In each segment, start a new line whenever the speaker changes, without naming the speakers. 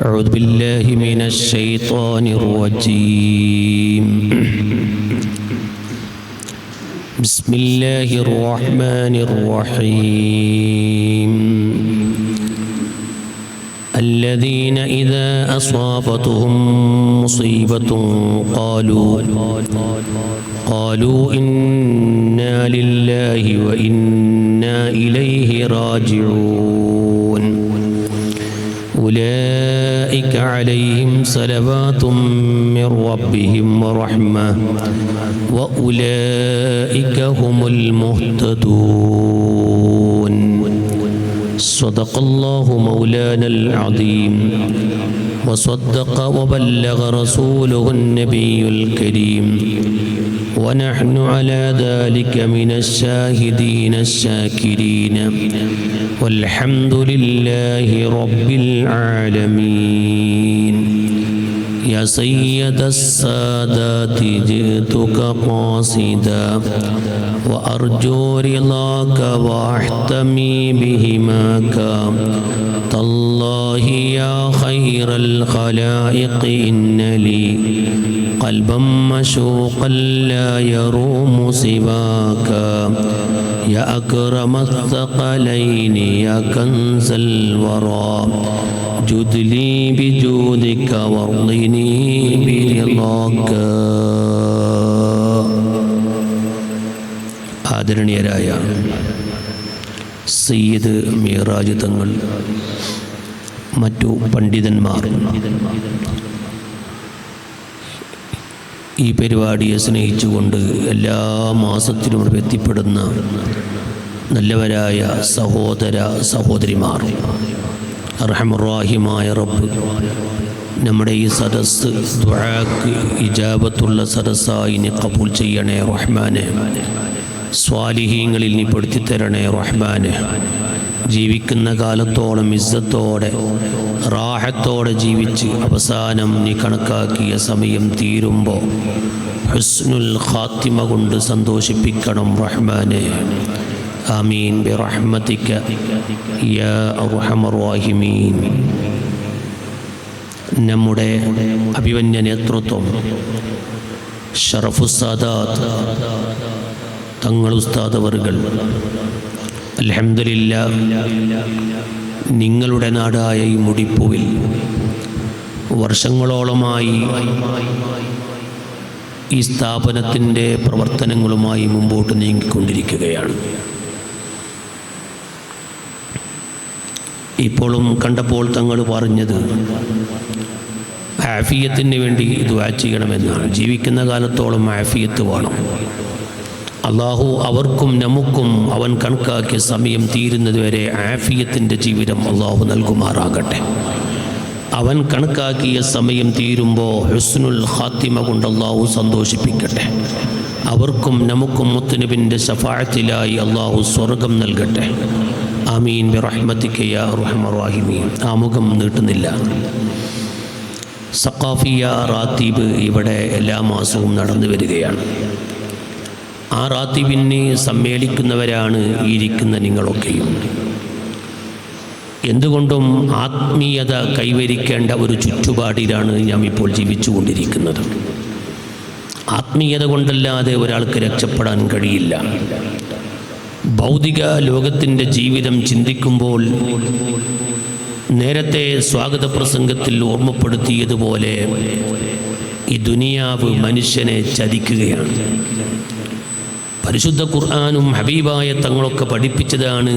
أعوذ بالله من الشيطان الرجيم. بسم الله الرحمن الرحيم. الذين إذا أصابتهم مصيبة قالوا إنا لله وإنا إليه راجعون. أولئك عليهم صلوات من ربهم ورحمة وأولئك هم المهتدون. صدق الله مولانا العظيم وصدق وبلغ رسوله النبي الكريم ونحن على ذلك من الشاهدين الشاكرين والحمد لله رب العالمين. يا سيد السادات جئتك قاصدا وأرجو رضاك وأحتمي بهماك. تالله يا خير الخلائق إن لي قلبا مشوقا لا يروم سواك. يا أكرم الثقلين يا كنز الورى جد لي بجودك وارضني برضاك. ആദരണീയരായ സയ്യിദ് മിറാജ് തങ്ങൾ, മറ്റു പണ്ഡിതന്മാർ, ഈ പരിപാടിയെ സ്നേഹിച്ചുകൊണ്ട് എല്ലാ മാസത്തിലും എത്തിപ്പെടുന്ന നല്ലവരായ സഹോദര സഹോദരിമാർ, അർഹമുർ-റഹീമായ റബ്ബ് നമ്മുടെ ഈ സദസ്സ് ദുആക്ക് ഇജാബത്തുള്ള സദസ്സായി നീ ഖബൂൽ ചെയ്യണേ റഹ്മാനെ. സ്വാലിഹീങ്ങളിൽ നീ പെടുത്തിത്തരണേ റഹ്മാനെ. ജീവിക്കുന്ന കാലത്തോളം ഇസ്സത്തോടെ റാഹത്തോടെ ജീവിച്ച് അവസാനം നീ കണക്കാക്കിയ സമയം തീരുമ്പോൾ ഹുസ്നുൽ ഖാത്തിമ കൊണ്ട് സന്തോഷിപ്പിക്കണം റഹ്മാനെ. ആമീൻ ബിറഹ്മതിക യാ അർഹമർ റഹീമീൻ. നമ്മുടെ അഭിമന്യ നേതൃത്വം ഷറഫുസ്സാദാത്ത് തങ്ങൾ ഉസ്താദ് അവറുകൾ, അൽഹംദുലില്ലാഹ്, നിങ്ങളുടെ നാടായ ഈ മുടിപ്പൂവിൽ വർഷങ്ങളോളമായി ഈ സ്ഥാപനത്തിൻ്റെ പ്രവർത്തനങ്ങളുമായി മുമ്പോട്ട് നീങ്ങിക്കൊണ്ടിരിക്കുകയാണ്. ഇപ്പോഴും കണ്ടപ്പോൾ തങ്ങൾ പറഞ്ഞത് ആഫിയത്തിന് വേണ്ടി ദുആ ചെയ്യണമെന്നാണ്. ജീവിക്കുന്ന കാലത്തോളം ആഫിയത്ത് വേണം. അള്ളാഹു അവർക്കും നമുക്കും അവൻ കണക്കാക്കിയ സമയം തീരുന്നതുവരെ ആഫിയത്തിൻ്റെ ജീവിതം അള്ളാഹു നൽകുമാറാകട്ടെ. അവൻ കണക്കാക്കിയ സമയം തീരുമ്പോൾ ഹുസ്നുൽ ഖാത്തിമ കൊണ്ട് അള്ളാഹു സന്തോഷിപ്പിക്കട്ടെ. അവർക്കും നമുക്കും മുത്തുനബിൻ്റെ ശഫാഅത്തിലായി അള്ളാഹു സ്വർഗം നൽകട്ടെ. ആമീൻ ബിറഹ്മതിക യാ അർഹമർ റഹീമീൻ. ആമുഖം നീട്ടുന്നില്ല. സഖാഫിയ റാത്തീബ് ഇവിടെ എല്ലാ മാസവും നടന്നു വരികയാണ്. ആ റാത്തീബിന് സമ്മേളിക്കുന്നവരാണ് ഇരിക്കുന്ന നിങ്ങളൊക്കെയും. എന്തുകൊണ്ടും ആത്മീയത കൈവരിക്കേണ്ട ഒരു ചുറ്റുപാടിലാണ് ഞാൻ ഇപ്പോൾ ജീവിച്ചുകൊണ്ടിരിക്കുന്നത്. ആത്മീയത കൊണ്ടല്ലാതെ ഒരാൾക്ക് രക്ഷപ്പെടാൻ കഴിയില്ല. ഭൗതിക ലോകത്തിൻ്റെ ജീവിതം ചിന്തിക്കുമ്പോൾ നേരത്തെ സ്വാഗത പ്രസംഗത്തിൽ ഓർമ്മപ്പെടുത്തിയതുപോലെ ഈ ദുനിയാവ് മനുഷ്യനെ ചതിക്കുകയാണ്. പരിശുദ്ധ ഖുർആനും ഹബീബായ തങ്ങളൊക്കെ പഠിപ്പിച്ചതാണ്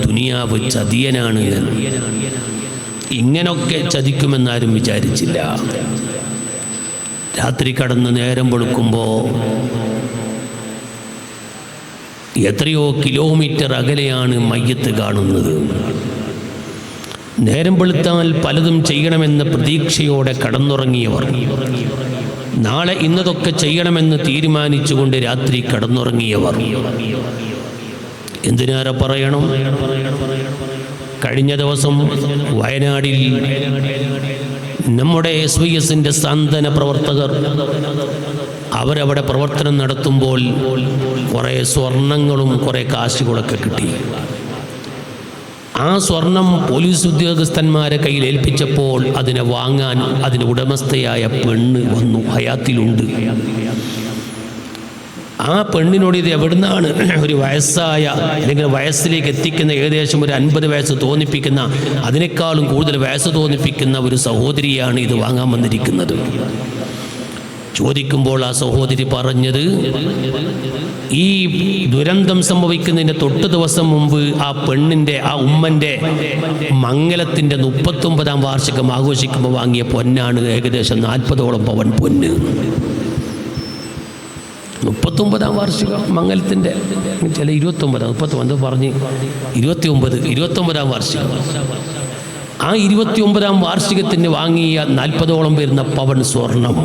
ദുനിയാവ് ചതിയനാണ് എന്ന്. ഇങ്ങനൊക്കെ ചതിക്കുമെന്നാരും വിചാരിച്ചില്ല. രാത്രി കടന്ന് നേരം വെളുക്കുമ്പോൾ എത്രയോ കിലോമീറ്റർ അകലെയാണ് മയ്യത്ത് കാണുന്നത്. നേരം വെളുത്താൽ പലതും ചെയ്യണമെന്ന പ്രതീക്ഷയോടെ കടന്നുറങ്ങിയവർ, നാളെ ഇന്നതൊക്കെ ചെയ്യണമെന്ന് തീരുമാനിച്ചുകൊണ്ട് രാത്രി കടന്നുറങ്ങിയവർ, എന്തിനേറെ പറയണം, കഴിഞ്ഞ ദിവസം വയനാടിൽ നമ്മുടെ SYSന്റെ സാന്ത്വന പ്രവർത്തകർ അവരവിടെ പ്രവർത്തനം നടത്തുമ്പോൾ കുറേ സ്വർണങ്ങളും കുറേ കാശുകളൊക്കെ കിട്ടി. ആ സ്വർണം പോലീസ് ഉദ്യോഗസ്ഥന്മാരെ കയ്യിൽ ഏൽപ്പിച്ചപ്പോൾ അതിനെ വാങ്ങാൻ അതിന് ഉടമസ്ഥയായ പെണ്ണ് വന്നു, ഹയാത്തിലുണ്ട്. ആ പെണ്ണിനോട് ഇത് എവിടുന്നാണ്, ഒരു വയസ്സായ അല്ലെങ്കിൽ വയസ്സിലേക്ക് എത്തിക്കുന്ന ഏകദേശം ഒരു 50 വയസ്സ് തോന്നിപ്പിക്കുന്ന, അതിനേക്കാളും കൂടുതൽ വയസ്സ് തോന്നിപ്പിക്കുന്ന ഒരു സഹോദരിയാണ് ഇത് വാങ്ങാൻ വന്നിരിക്കുന്നത്. ചോദിക്കുമ്പോൾ ആ സഹോദരി പറഞ്ഞത്, ഈ ദുരന്തം സംഭവിക്കുന്നതിൻ്റെ തൊട്ട് ദിവസം മുമ്പ് ആ പെണ്ണിൻ്റെ, ആ ഉമ്മൻ്റെ മംഗലത്തിൻ്റെ 39ാം വാർഷികം ആഘോഷിക്കുമ്പോൾ വാങ്ങിയ പൊന്നാണ് ഏകദേശം 40ഓളം പവൻ പൊന്ന്. 39ാം വാർഷികം മംഗലത്തിൻ്റെ, ചില 29, 30 പറഞ്ഞ് 29ാം വാർഷികം. ആ 29ാം വാർഷികത്തിന് വാങ്ങിയ 40ഓളം വരുന്ന പവൻ സ്വർണം.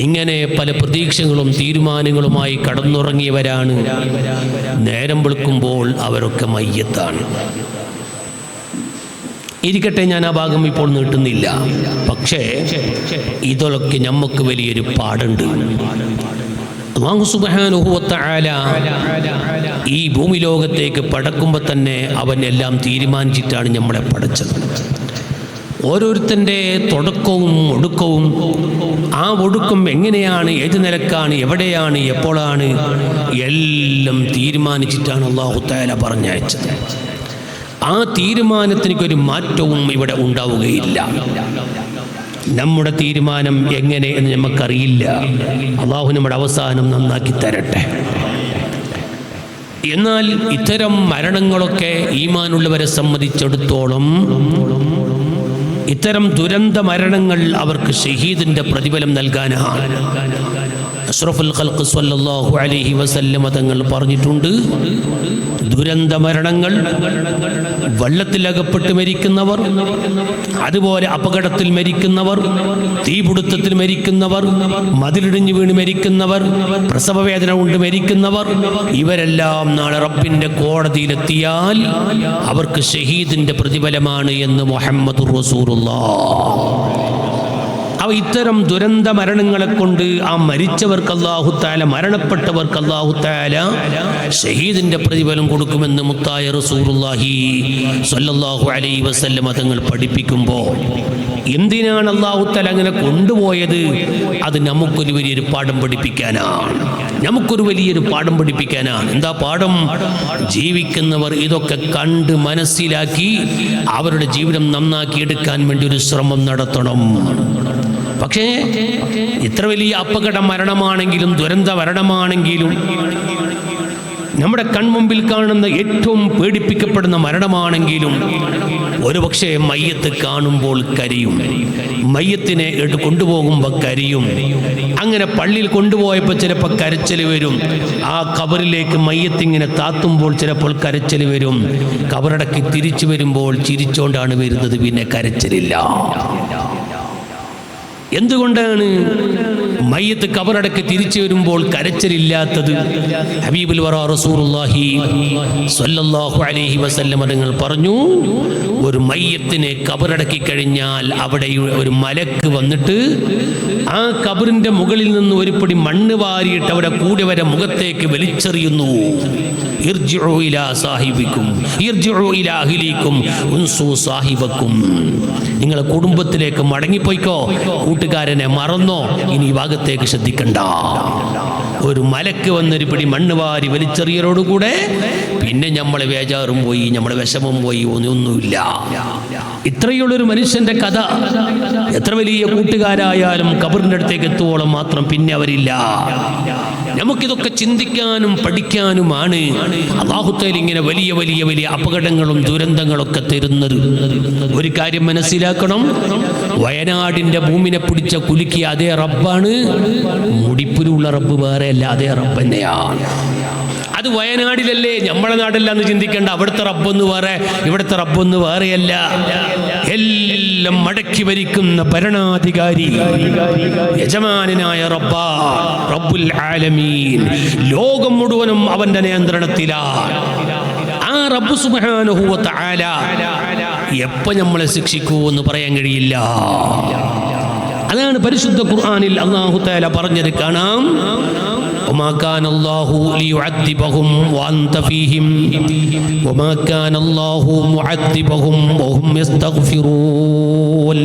ഇങ്ങനെ പല പ്രതീക്ഷകളും തീരുമാനങ്ങളുമായി കടന്നുറങ്ങിയവരാണ്. നേരം വെളുക്കുമ്പോൾ അവരൊക്കെ മയ്യത്താണ്. ഇരിക്കട്ടെ, ഞാൻ ആ ഭാഗം ഇപ്പോൾ നീട്ടുന്നില്ല. പക്ഷേ ഇതൊക്കെ നമുക്ക് വലിയൊരു പാടുണ്ട്. അല്ലാഹു സുബ്ഹാനഹു വ തആല ഈ ഭൂമി ലോകത്തേക്ക് പടക്കുമ്പോൾ തന്നെ അവൻ എല്ലാം തീരുമാനിച്ചിട്ടാണ് നമ്മളെ പടച്ചത്. ഓരോരുത്തൻ്റെ തുടക്കവും ഒടുക്കവും, ആ ഒടുക്കം എങ്ങനെയാണ്, ഏത് നിലക്കാണ്, എവിടെയാണ്, എപ്പോഴാണ്, എല്ലാം തീരുമാനിച്ചിട്ടാണ് അല്ലാഹു തആല പറഞ്ഞയച്ചത്. ആ തീരുമാനത്തിനൊരു മാറ്റവും ഇവിടെ ഉണ്ടാവുകയില്ല. നമ്മുടെ തീരുമാനം എങ്ങനെ എന്ന് നമുക്കറിയില്ല. അല്ലാഹു നമ്മുടെ അവസാനം നന്നാക്കി തരട്ടെ. എന്നാൽ ഇത്തരം മരണങ്ങളൊക്കെ ഈമാനുള്ളവരെ സംബന്ധിച്ചിടത്തോളം, ഇത്തരം ദുരന്ത മരണങ്ങൾ അവർക്ക് ഷഹീദിന്റെ പ്രതിഫലം നൽകാനാണ്. അഷ്റഫുൽ ഖൽഖ് സ്വല്ലല്ലാഹു അലൈഹി വസല്ലമ തങ്ങൾ പറഞ്ഞിട്ടുണ്ട്, ദുരന്ത മരണങ്ങൾ, വെള്ളത്തിലകപ്പെട്ട് മരിക്കുന്നവർ, അതുപോലെ അപകടത്തിൽ മരിക്കുന്നവർ, തീപിടുത്തത്തിൽ മരിക്കുന്നവർ, മതിലിടിഞ്ഞു വീണ് മരിക്കുന്നവർ, പ്രസവവേദന കൊണ്ട് മരിക്കുന്നവർ, ഇവരെല്ലാം നാളെ റബ്ബിന്റെ കോടതിയിലെത്തിയാൽ അവർക്ക് ഷഹീദിന്റെ പ്രതിഫലമാണ് എന്ന് മുഹമ്മദുർ റസൂലുള്ളാഹ്. ഇത്തരം ദുരന്ത മരണങ്ങളെ കൊണ്ട് ആ മരിച്ചവർക്ക് അല്ലാഹു തആല, മരണപ്പെട്ടവർക്ക് അല്ലാഹു തആല ഷഹീദിന്റെ പ്രതിഫലം കൊടുക്കുമെന്ന് മുത്തായ റസൂലുള്ളാഹി സ്വല്ലല്ലാഹു അലൈഹി വസല്ലം തങ്ങൾ പഠിപ്പിക്കുമ്പോൾ, എന്തിനാണ് അല്ലാഹു തആല അങ്ങനെ കൊണ്ടുപോയത്? അത് നമുക്കൊരു വലിയൊരു പാഠം പഠിപ്പിക്കാനാണ്. എന്താ പാഠം? ജീവിക്കുന്നവർ ഇതൊക്കെ കണ്ട് മനസ്സിലാക്കി അവരുടെ ജീവിതം നന്നാക്കി എടുക്കാൻ വേണ്ടി ഒരു ശ്രമം നടത്തണം. പക്ഷേ ഇത്ര വലിയ അപകട മരണമാണെങ്കിലും, ദുരന്ത മരണമാണെങ്കിലും, നമ്മുടെ കൺമുമ്പിൽ കാണുന്ന ഏറ്റവും പേടിപ്പിക്കപ്പെടുന്ന മരണമാണെങ്കിലും, ഒരുപക്ഷെ മയ്യത്ത് കാണുമ്പോൾ കരയും, മയ്യത്തിനെ കൊണ്ടുപോകുമ്പോൾ കരയും. അങ്ങനെ പള്ളിയിൽ കൊണ്ടുപോയപ്പോൾ ചിലപ്പോൾ കരച്ചിൽ വരും. ആ ഖബറിലേക്ക് മയ്യത്തിങ്ങനെ താത്തുമ്പോൾ ചിലപ്പോൾ കരച്ചിൽ വരും. ഖബറടക്കി തിരിച്ചു വരുമ്പോൾ ചിരിച്ചോണ്ടാണ് വരുന്നത്, പിന്നെ കരച്ചിലില്ല. എന്തുകൊണ്ടാണ് മയ്യത്ത് ഖബറടക്കി തിരിച്ചു വരുമ്പോൾ കരച്ചിലില്ലാത്തത്? ഹബീബുൽ വറാ റസൂലുള്ളാഹി സ്വല്ലല്ലാഹു അലൈഹി വസല്ലം തങ്ങൾ പറഞ്ഞു, ഒരു മയ്യത്തിനെ ഖബറടക്കി കഴിഞ്ഞാൽ അവിടെ ഒരു മലക്ക് വന്നിട്ട് ആ ഖബറിന്റെ മുകളിൽ നിന്ന് ഒരു പിടി മണ്ണ് വാരിയിട്ട് അവിടെ കൂടിയവരെ മുഖത്തേക്ക് വലിച്ചെറിയുന്നു. ഇർജിഉ ഇലാ സാഹിബിക്കും ഇർജിഉ ഇലാ അഹ്ലിക്കും ഉൻസു സാഹിബക്കും. നിങ്ങളെ കുടുംബത്തിലേക്ക് മടങ്ങിപ്പോയിക്കോ, കൂട്ടുകാരനെ മറന്നോ, ഇനി ഈ ഭാഗത്തേക്ക് ശ്രദ്ധിക്കണ്ട. ഒരു മലക്ക് വന്നൊരു പിടി മണ്ണ് വാരി വലിച്ചെറിയലോടുകൂടെ പിന്നെ നമ്മളെ വേജാറും പോയി, നമ്മളെ വിഷമം പോയി, ഒന്നുമില്ല. ഇത്രയുള്ളൊരു മനുഷ്യന്റെ കഥ. എത്ര വലിയ കൂട്ടുകാരായാലും ഖബറിന്റെ അടുത്തേക്ക് എത്തുവോളം മാത്രം പിന്നെ അവരില്ല. നമുക്കിതൊക്കെ ചിന്തിക്കാനും പഠിക്കാനുമാണ് അല്ലാഹു തആല ഇങ്ങനെ വലിയ വലിയ വലിയ അപകടങ്ങളും ദുരന്തങ്ങളൊക്കെ തരുന്നത്. ഒരു കാര്യം മനസ്സിലാക്കണം, വയനാടിന്റെ ഭൂമിനെ പിടിച്ച കുലുക്കിയ അതേ റബ്ബാണ്, മുടിപ്പിലുള്ള റബ്ബ് വേറെ അല്ല, അതേ റബ്ബ് തന്നെയാണ്. അത് വയനാടിലല്ലേ, നമ്മളെ നാടല്ല എന്ന് ചിന്തിക്കേണ്ട. അവിടുത്തെ റബ്ബൊന്ന് വേറെ, ഇവിടുത്തെ റബ്ബൊന്ന് വേറെയല്ല. എല്ലാം മടക്കി ഭരിക്കുന്ന ഭരണാധികാരി യജമാനായ റബ്ബുൽ ആലമീൻ. ലോകം മുഴുവനും അവന്റെ നിയന്ത്രണത്തിലാണ്. ആ റബ്ബ് സുബ്ഹാനഹു വ തആല എപ്പോൾ നമ്മളെ ശിക്ഷിക്കൂ എന്ന് പറയാൻ കഴിയില്ല. അതാണ് പരിശുദ്ധ ഖുർആനിൽ അല്ലാഹു തആല പറഞ്ഞത് കാണാം. وما كان الله ليعذبهم وأنت فيهم وما كان الله معذبهم وهم يستغفرون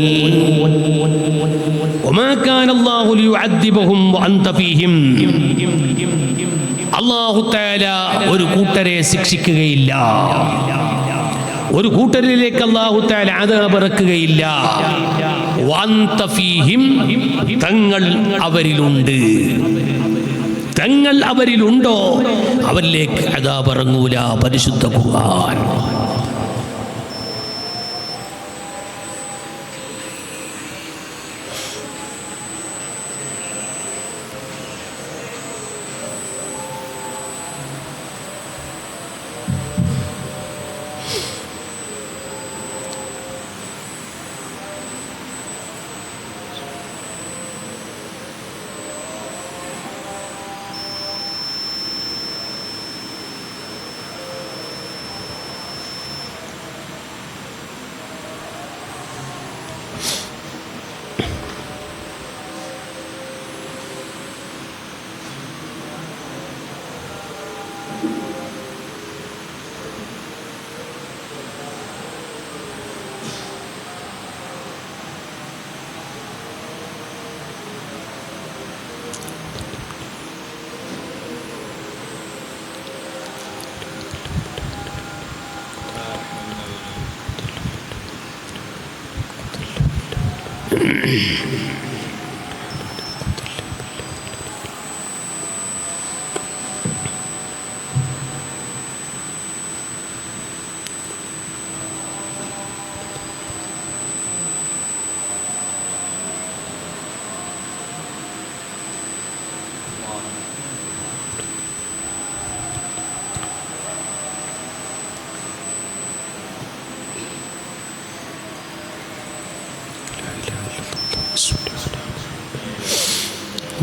وما كان الله ليعذبهم وأنت فيهم. അല്ലാഹു തആല ഒരു കൂട്ടരെ ശിക്ഷിക്കുകയില്ല, ഒരു കൂട്ടരിലേക്ക് അല്ലാഹു തആല അദാബ് ഇറക്കുകയില്ല. വഅൻത ഫീഹിം, തങ്ങൾ അവരിലുണ്ട്. തങ്ങൾ അവരിലുണ്ടോ അവരിലേക്ക് അദാബ് ഇറങ്ങൂല. പരിശുദ്ധ ഖുർആൻ.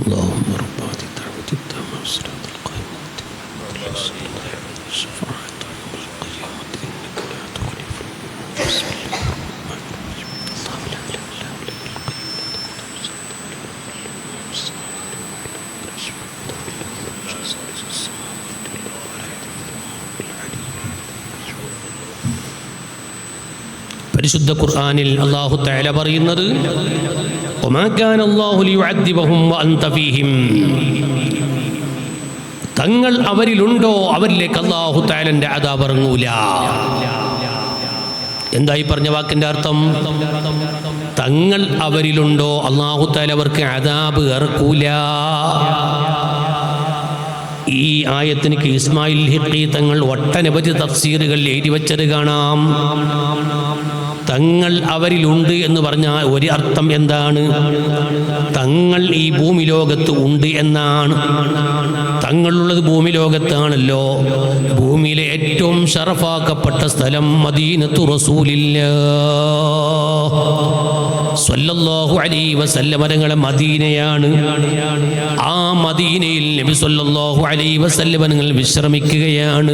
اللهم رب هذه الدعوة التامة والصلاة القائمة الشفاعة يوم القيامة إنك لا تخلف الميعاد. بسم الله الرحمن الرحيم. الله لا إله إلا هو الحي القيوم. പരിശുദ്ധ ഖുർആനിൽ അല്ലാഹു തആല പറയുന്നത് وما كان الله ليعذبهم وأنت فيهم. തങ്ങൾ അവരിലുണ്ടോ അവരിലേക്ക് അല്ലാഹു തആലന്റെ അദാബ് ഇറങ്ങൂല. എന്തായി പറഞ്ഞ വാക്കിന്റെ അർത്ഥം? തങ്ങൾ അവരിലുണ്ടോ അല്ലാഹു തആല അവർക്ക് അദാബ് ഇറക്കൂല. ഈ ആയത്തിന് ഇസ്മായിൽ ഹിഖി തങ്ങൾ ഒട്ടനവധി തഫ്സീറുകൾ എഴുതി വച്ചത് കാണാം. തങ്ങൾ അവരിലുണ്ട് എന്ന് പറഞ്ഞാൽ ഒരു അർത്ഥം എന്താണ്? തങ്ങൾ ഈ ഭൂമി ലോകത്ത് ഉണ്ട് എന്നാണ്. തങ്ങളുള്ളത് ഭൂമി ലോകത്താണല്ലോ. ഭൂമിയിലെ ഏറ്റവും ശറഫാക്കപ്പെട്ട സ്ഥലം മദീനത്തു റസൂലില്ലാഹ് സ്വല്ലല്ലാഹു അലൈഹി വസല്ലം തങ്ങളുടെ മദീനയാണ്. ആ മദീനയിൽ നബി സ്വല്ലല്ലാഹു അലൈഹി വസല്ലം തങ്ങൾ വിശ്രമിക്കുകയാണ്.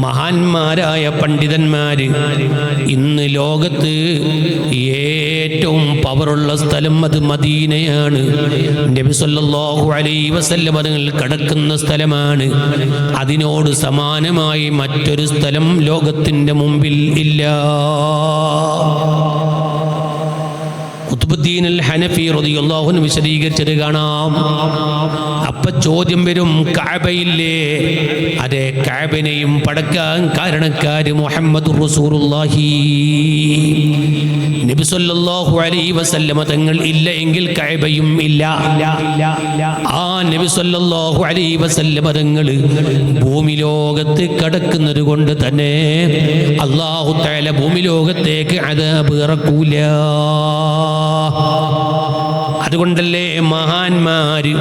മഹാന്മാരായ പണ്ഡിതന്മാര് ഇന്ന് ലോകത്ത് ഏറ്റവും പവറുള്ള സ്ഥലം അത് മദീനയാണ്. നബി സല്ലല്ലാഹു അലൈഹി വസല്ലം തങ്ങൾ കിടക്കുന്ന സ്ഥലമാണ്. അതിനോട് സമാനമായി മറ്റൊരു സ്ഥലം ലോകത്തിൻ്റെ മുമ്പിൽ ഇല്ല. ഖുത്ബുദ്ദീൻ അൽ ഹനഫി റളിയല്ലാഹു അൻഹു വിശദീകരിച്ചത് കാണാം. അപ്പൊ ചോദ്യം വരും, കഅബയില്ലേ? അതെ, കഅബനെയും പടക്കാൻ കാരണക്കാര് മുഹമ്മദുർ റസൂലുള്ളാഹി. നബി സല്ലല്ലാഹു അലൈഹി വസല്ലമ തങ്ങൾ ഇല്ല എങ്കിൽ കഅബയും ഇല്ല. ആ നബി സല്ലല്ലാഹു അലൈഹി വസല്ലമ തങ്ങൾ ഭൂമി ലോകത്ത് കിടക്കുന്നത് കൊണ്ട് തന്നെ അല്ലാഹു തആല ഭൂമി ലോകത്തേക്ക് അദാബ് ഇറക്കൂല. അതുകൊണ്ടല്ലേ മഹാന്മാര്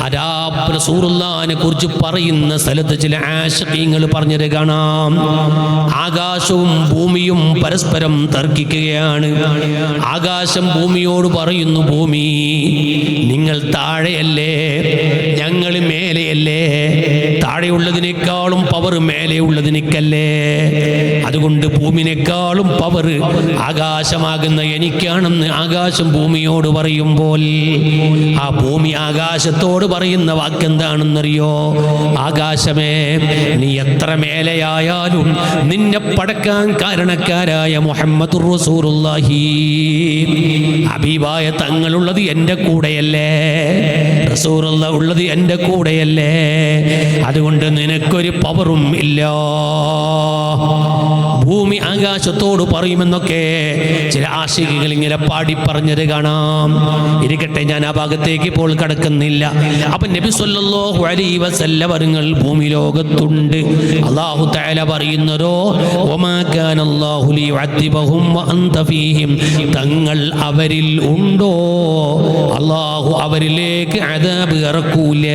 അതാ റസൂലുള്ളാഹിനെ കുറിച്ച് പറയുന്ന സ്ഥലത്ത് ചില ആശിഖീങ്ങൾ പറഞ്ഞത് കാണാം. ആകാശവും ഭൂമിയും പരസ്പരം തർക്കിക്കുകയാണ്. ആകാശം ഭൂമിയോട് പറയുന്നു, ഭൂമി നിങ്ങൾ താഴെയല്ലേ, ഞങ്ങൾ മേലെയല്ലേ, താഴെയുള്ളതിനേക്കാളും പവർ മേലെയുള്ളതിനേക്കല്ലേ, അതുകൊണ്ട് ഭൂമിനേക്കാളും പവർ ആകാശമാകുന്ന എനിക്കാണെന്ന് ആകാശം ഭൂമിയോട് പറയുമ്പോൾ ആ ഭൂമി ആകാശത്തോട് പറയുന്ന വാക്കെന്താണെന്നറിയോ? ആകാശമേ, നീ എത്ര മേലെയായാലും നിന്നെ പടക്കാൻ കാരണക്കാരായ മുഹമ്മദുർ റസൂലുള്ളാഹി ഹബീബായ തങ്ങളുള്ളത് എൻ്റെ കൂടെയല്ലേ, റസൂലുള്ള ഉള്ളത് എൻ്റെ കൂടെയല്ലേ, അതുകൊണ്ട് നിനക്കൊരു പവറും ഇല്ല. ഭൂമി ആകാശത്തോട് പറയുമെന്നൊക്കെ ചില ആശിഖികൾ ഇങ്ങനെ പാടി പറഞ്ഞത് കാണാം. ഇരിക്കട്ടെ, ഞാൻ ആ ഭാഗത്തേക്ക് ഇപ്പോൾ കടക്കുന്നില്ല. അപ്പൊ നബി സല്ലല്ലാഹു അലൈഹി വസല്ലം അവர்கள் ഭൂമി ലോകത്തുണ്ട്. അല്ലാഹു തആല പറയുന്നതോ വമാ കാന അല്ലാഹു ലിയുഅദ്ദിബഹും വഅൻത ഫീഹിം, തങ്ങൾ അവരിൽ ഉണ്ടോ, അല്ലാഹു അവരിലേക്ക് അദാബ് ഇറക്കൂല.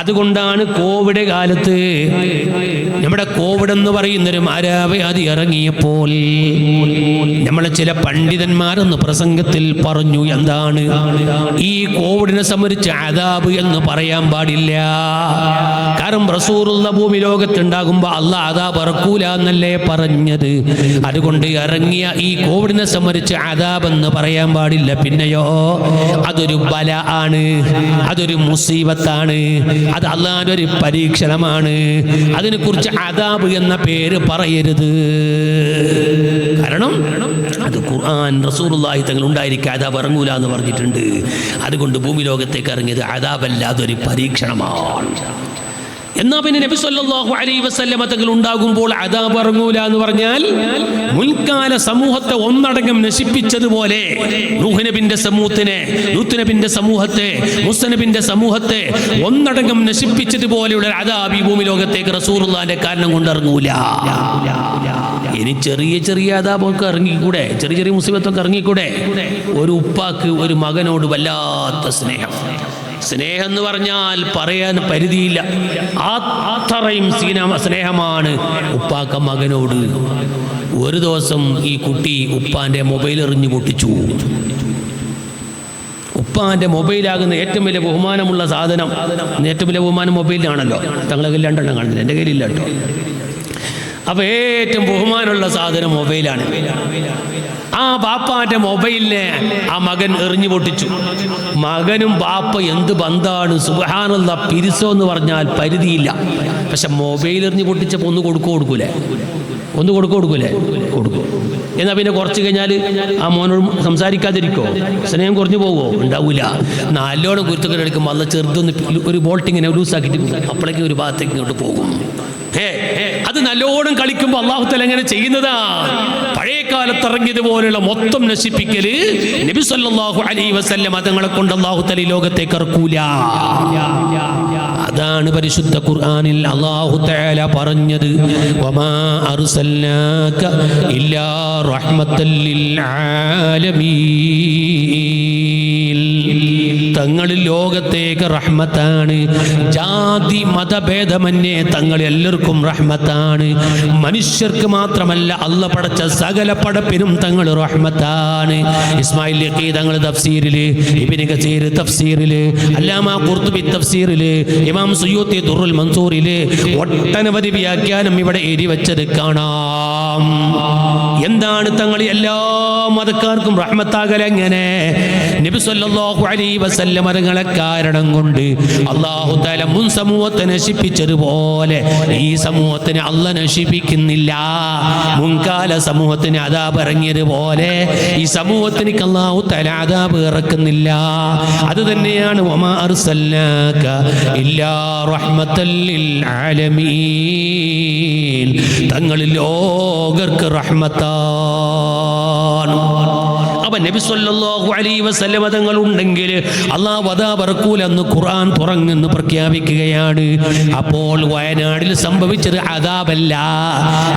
അതുകൊണ്ടാണ് കോവിഡ് കാലത്ത് നമ്മുടെ കോവിഡ് എന്ന് പറയുന്നൊരു മാരാവ്യാധി ഇറങ്ങിയപ്പോൾ നമ്മളെ ചില പണ്ഡിതന്മാരൊന്ന് പ്രസംഗത്തിൽ പറഞ്ഞു, എന്താണ് ഈ കോവിഡിനെ സംബന്ധിച്ച് അദാബ് എന്ന് പറയാൻ പാടില്ല. കാരണം റസൂലുള്ള ഭൂമി ലോകത്തുണ്ടാകുമ്പോൾ അല്ലാഹ് അദാബ് ഇറക്കൂല എന്നല്ലേ പറഞ്ഞത്. അതുകൊണ്ട് ഇറങ്ങിയ ഈ കോവിഡിനെ സംബന്ധിച്ച് അദാബ് എന്ന് പറയാൻ പാടില്ല. പിന്നെയോ അതൊരു ബല ആണ്, അതൊരു മുസീബത്താണ്, അത് അല്ലാഹുവിന്റെ ഒരു പരീക്ഷണമാണ്. അതിനെ കുറിച്ച് അദാബ് എന്ന പേര് പറയരുത്. കാരണം അത് ഖുർആൻ റസൂലുള്ളാഹി തങ്ങൾ ഉണ്ടായിരിക്കുക അദാബ് ഇറങ്ങൂല എന്ന് പറഞ്ഞിട്ടുണ്ട്. അതുകൊണ്ട് ഭൂമി ലോകത്തേക്ക് ഇറങ്ങിയത് അദാബല്ല, അതൊരു പരീക്ഷണമാണ്. എന്നാ പിന്നെ നബി സല്ലല്ലാഹു അലൈഹി വസല്ലം തങ്ങൾ ഉണ്ടാകുമ്പോൾ അദാബ് ഇറങ്ങൂല എന്ന് പറഞ്ഞാൽ മുൻകാല സമൂഹത്തെ ഒന്നടങ്കം നശിപ്പിച്ചതുപോലെ നൂഹ് നബിന്റെ സമൂഹത്തിനെ, ലൂത്ത് നബിന്റെ സമൂഹത്തെ, മൂസ നബിന്റെ സമൂഹത്തെ ഒന്നടങ്കം നശിപ്പിച്ചതുപോലെയുള്ള അദാബ് ഈ ഭൂമി ലോകത്തേക്ക് റസൂലുള്ളാഹിന്റെ കാരണം കൊണ്ട് ഇറങ്ങൂല. ഇനി ചെറിയ ചെറിയ അദാബൊക്കെ ഇറങ്ങിക്കൂടെ, ചെറിയ ചെറിയ മുസീബത്തൊക്കെ ഇറങ്ങിക്കൂടെ? ഒരു ഉപ്പാക്ക് ഒരു മകനോട് വല്ലാത്ത സ്നേഹം, സ്നേഹം എന്ന് പറഞ്ഞാൽ പറയാൻ പരിധിയില്ല. അത്രയും സ്നേഹമാണ് ഉപ്പാക്ക മകനോട്. ഒരു ദിവസം ഈ കുട്ടി ഉപ്പാന്റെ മൊബൈൽ എറിഞ്ഞു പൊട്ടിച്ചു. ഉപ്പാന്റെ മൊബൈലാകുന്ന ഏറ്റവും വലിയ ബഹുമാനമുള്ള സാധനം, ഏറ്റവും വലിയ ബഹുമാനം മൊബൈലിനാണല്ലോ. തങ്ങളെ കയ്യിൽ രണ്ടെണ്ണം കാണുന്നില്ല, എൻ്റെ കയ്യിലില്ല കേട്ടോ. അപ്പൊ ഏറ്റവും ബഹുമാനമുള്ള സാധനം മൊബൈലാണ്. ആ ബാപ്പാന്റെ മൊബൈലിനെ ആ മകൻ എറിഞ്ഞു പൊട്ടിച്ചു. മകനും ബാപ്പ എന്ത് ബന്ധാണ്, സുബ്ഹാനല്ലാഹ്. പിരിസോ എന്ന് പറഞ്ഞാൽ പരിധിയില്ല. പക്ഷെ മൊബൈൽ എറിഞ്ഞു പൊട്ടിച്ചപ്പോൾ ഒന്ന് കൊടുക്കൂലേ? ഒന്ന് കൊടുക്കൂലേ? കൊടുക്കും. എന്നാൽ പിന്നെ കുറച്ച് കഴിഞ്ഞാൽ ആ മോനോട് സംസാരിക്കാതിരിക്കോ? സ്നേഹം കുറഞ്ഞു പോവോ? ഉണ്ടാവില്ല. നല്ലോണം കുരുത്തക്കേട് എടുക്കുമ്പോൾ അല്ല ചെറുതൊന്ന് ഒരു ബോൾട്ടിങ്ങനെ ലൂസാക്കിയിട്ട് അപ്പോഴേക്കും ഒരു ഭാഗത്തേക്ക് ഇങ്ങോട്ട് പോകും. അത് നല്ലോണം കളിക്കുമ്പോൾ അല്ലാഹു തആല എങ്ങനെ ചെയ്യുന്നതാ? പഴയ കാലത്ത് ഇറങ്ങിയതുപോലുള്ള മൊത്തം നശിപ്പിക്കല് നബി സല്ലല്ലാഹു അലൈഹി വസല്ലം തങ്ങളെ കൊണ്ട് അല്ലാഹു തആല ലോകത്തേക്ക് ഇറക്കൂല. അതാണ് പരിശുദ്ധ ഖുർആനിൽ അല്ലാഹു തആല പറഞ്ഞത്, വമാ അർസൽനാക ഇല്ലാ റഹ്മത്തൽ ലിൽ ആലമീൻ. തങ്ങൾ ലോകത്തേക്ക് റഹ്മത്താണ്. ജാതി മതഭേദമന്യേ തങ്ങൾ എല്ലാവർക്കും റഹ്മത്താണ്. മനുഷ്യർക്ക് മാത്രമല്ല, അല്ലാഹ് പടച്ച സകല പടപ്പിനും തങ്ങൾ റഹ്മത്താണ്. ഇസ്മായിൽ ലഖീ തങ്ങൾ തഫ്സീറില്, ഇബ്നു കസീർ തഫ്സീറില്, അല്ലാമ ഖുർതുബി തഫ്സീറില്, ഇമാം സുയൂത്തി ദുറുൽ മൻസൂറില് ഒട്ടനവധി വ്യാഖ്യാനം ഇവിടെ എഴുതി വെച്ചത് കാണാം. എന്താണ് തങ്ങൾ എല്ലാ മതക്കാർക്കും റഹ്മത്താകൽ? എങ്ങനെ? നബി സല്ലല്ലാഹു അലൈഹി വസല്ലം തങ്ങളെ കാരണം കൊണ്ട് അല്ലാഹു തആല മുൻ സമൂഹത്തെ നശിപ്പിച്ചതുപോലെ ഈ സമൂഹത്തിനെ അല്ലാഹ് നശിപ്പിക്കുന്നില്ല. മുൻകാല സമൂഹത്തിന് അദാബ് ഇറങ്ങിയതുപോലെ ഈ സമൂഹത്തിന് അല്ലാഹു തആല അദാബ് ഇറക്കുന്നില്ല. അത് തന്നെയാണ് വമാ അർസൽനാക ഇല്ലാ റഹ്മത്തൽ ലിൽ ആലമീൻ. തങ്ങൾ ലോകർക്ക് റഹ്മത്താണ്. അപ്പൊ നബി സല്ലല്ലാഹു അലൈഹി വസല്ലം തങ്ങൾ ഉണ്ടെങ്കിൽ അല്ലാഹു അദാബ് ഇറക്കൂലെന്ന് ഖുർആൻ തുറങ്ങെന്ന് പ്രഖ്യാപിക്കുകയാണ്. അപ്പോൾ വയനാടിൽ സംഭവിച്ചത് അദാബല്ല,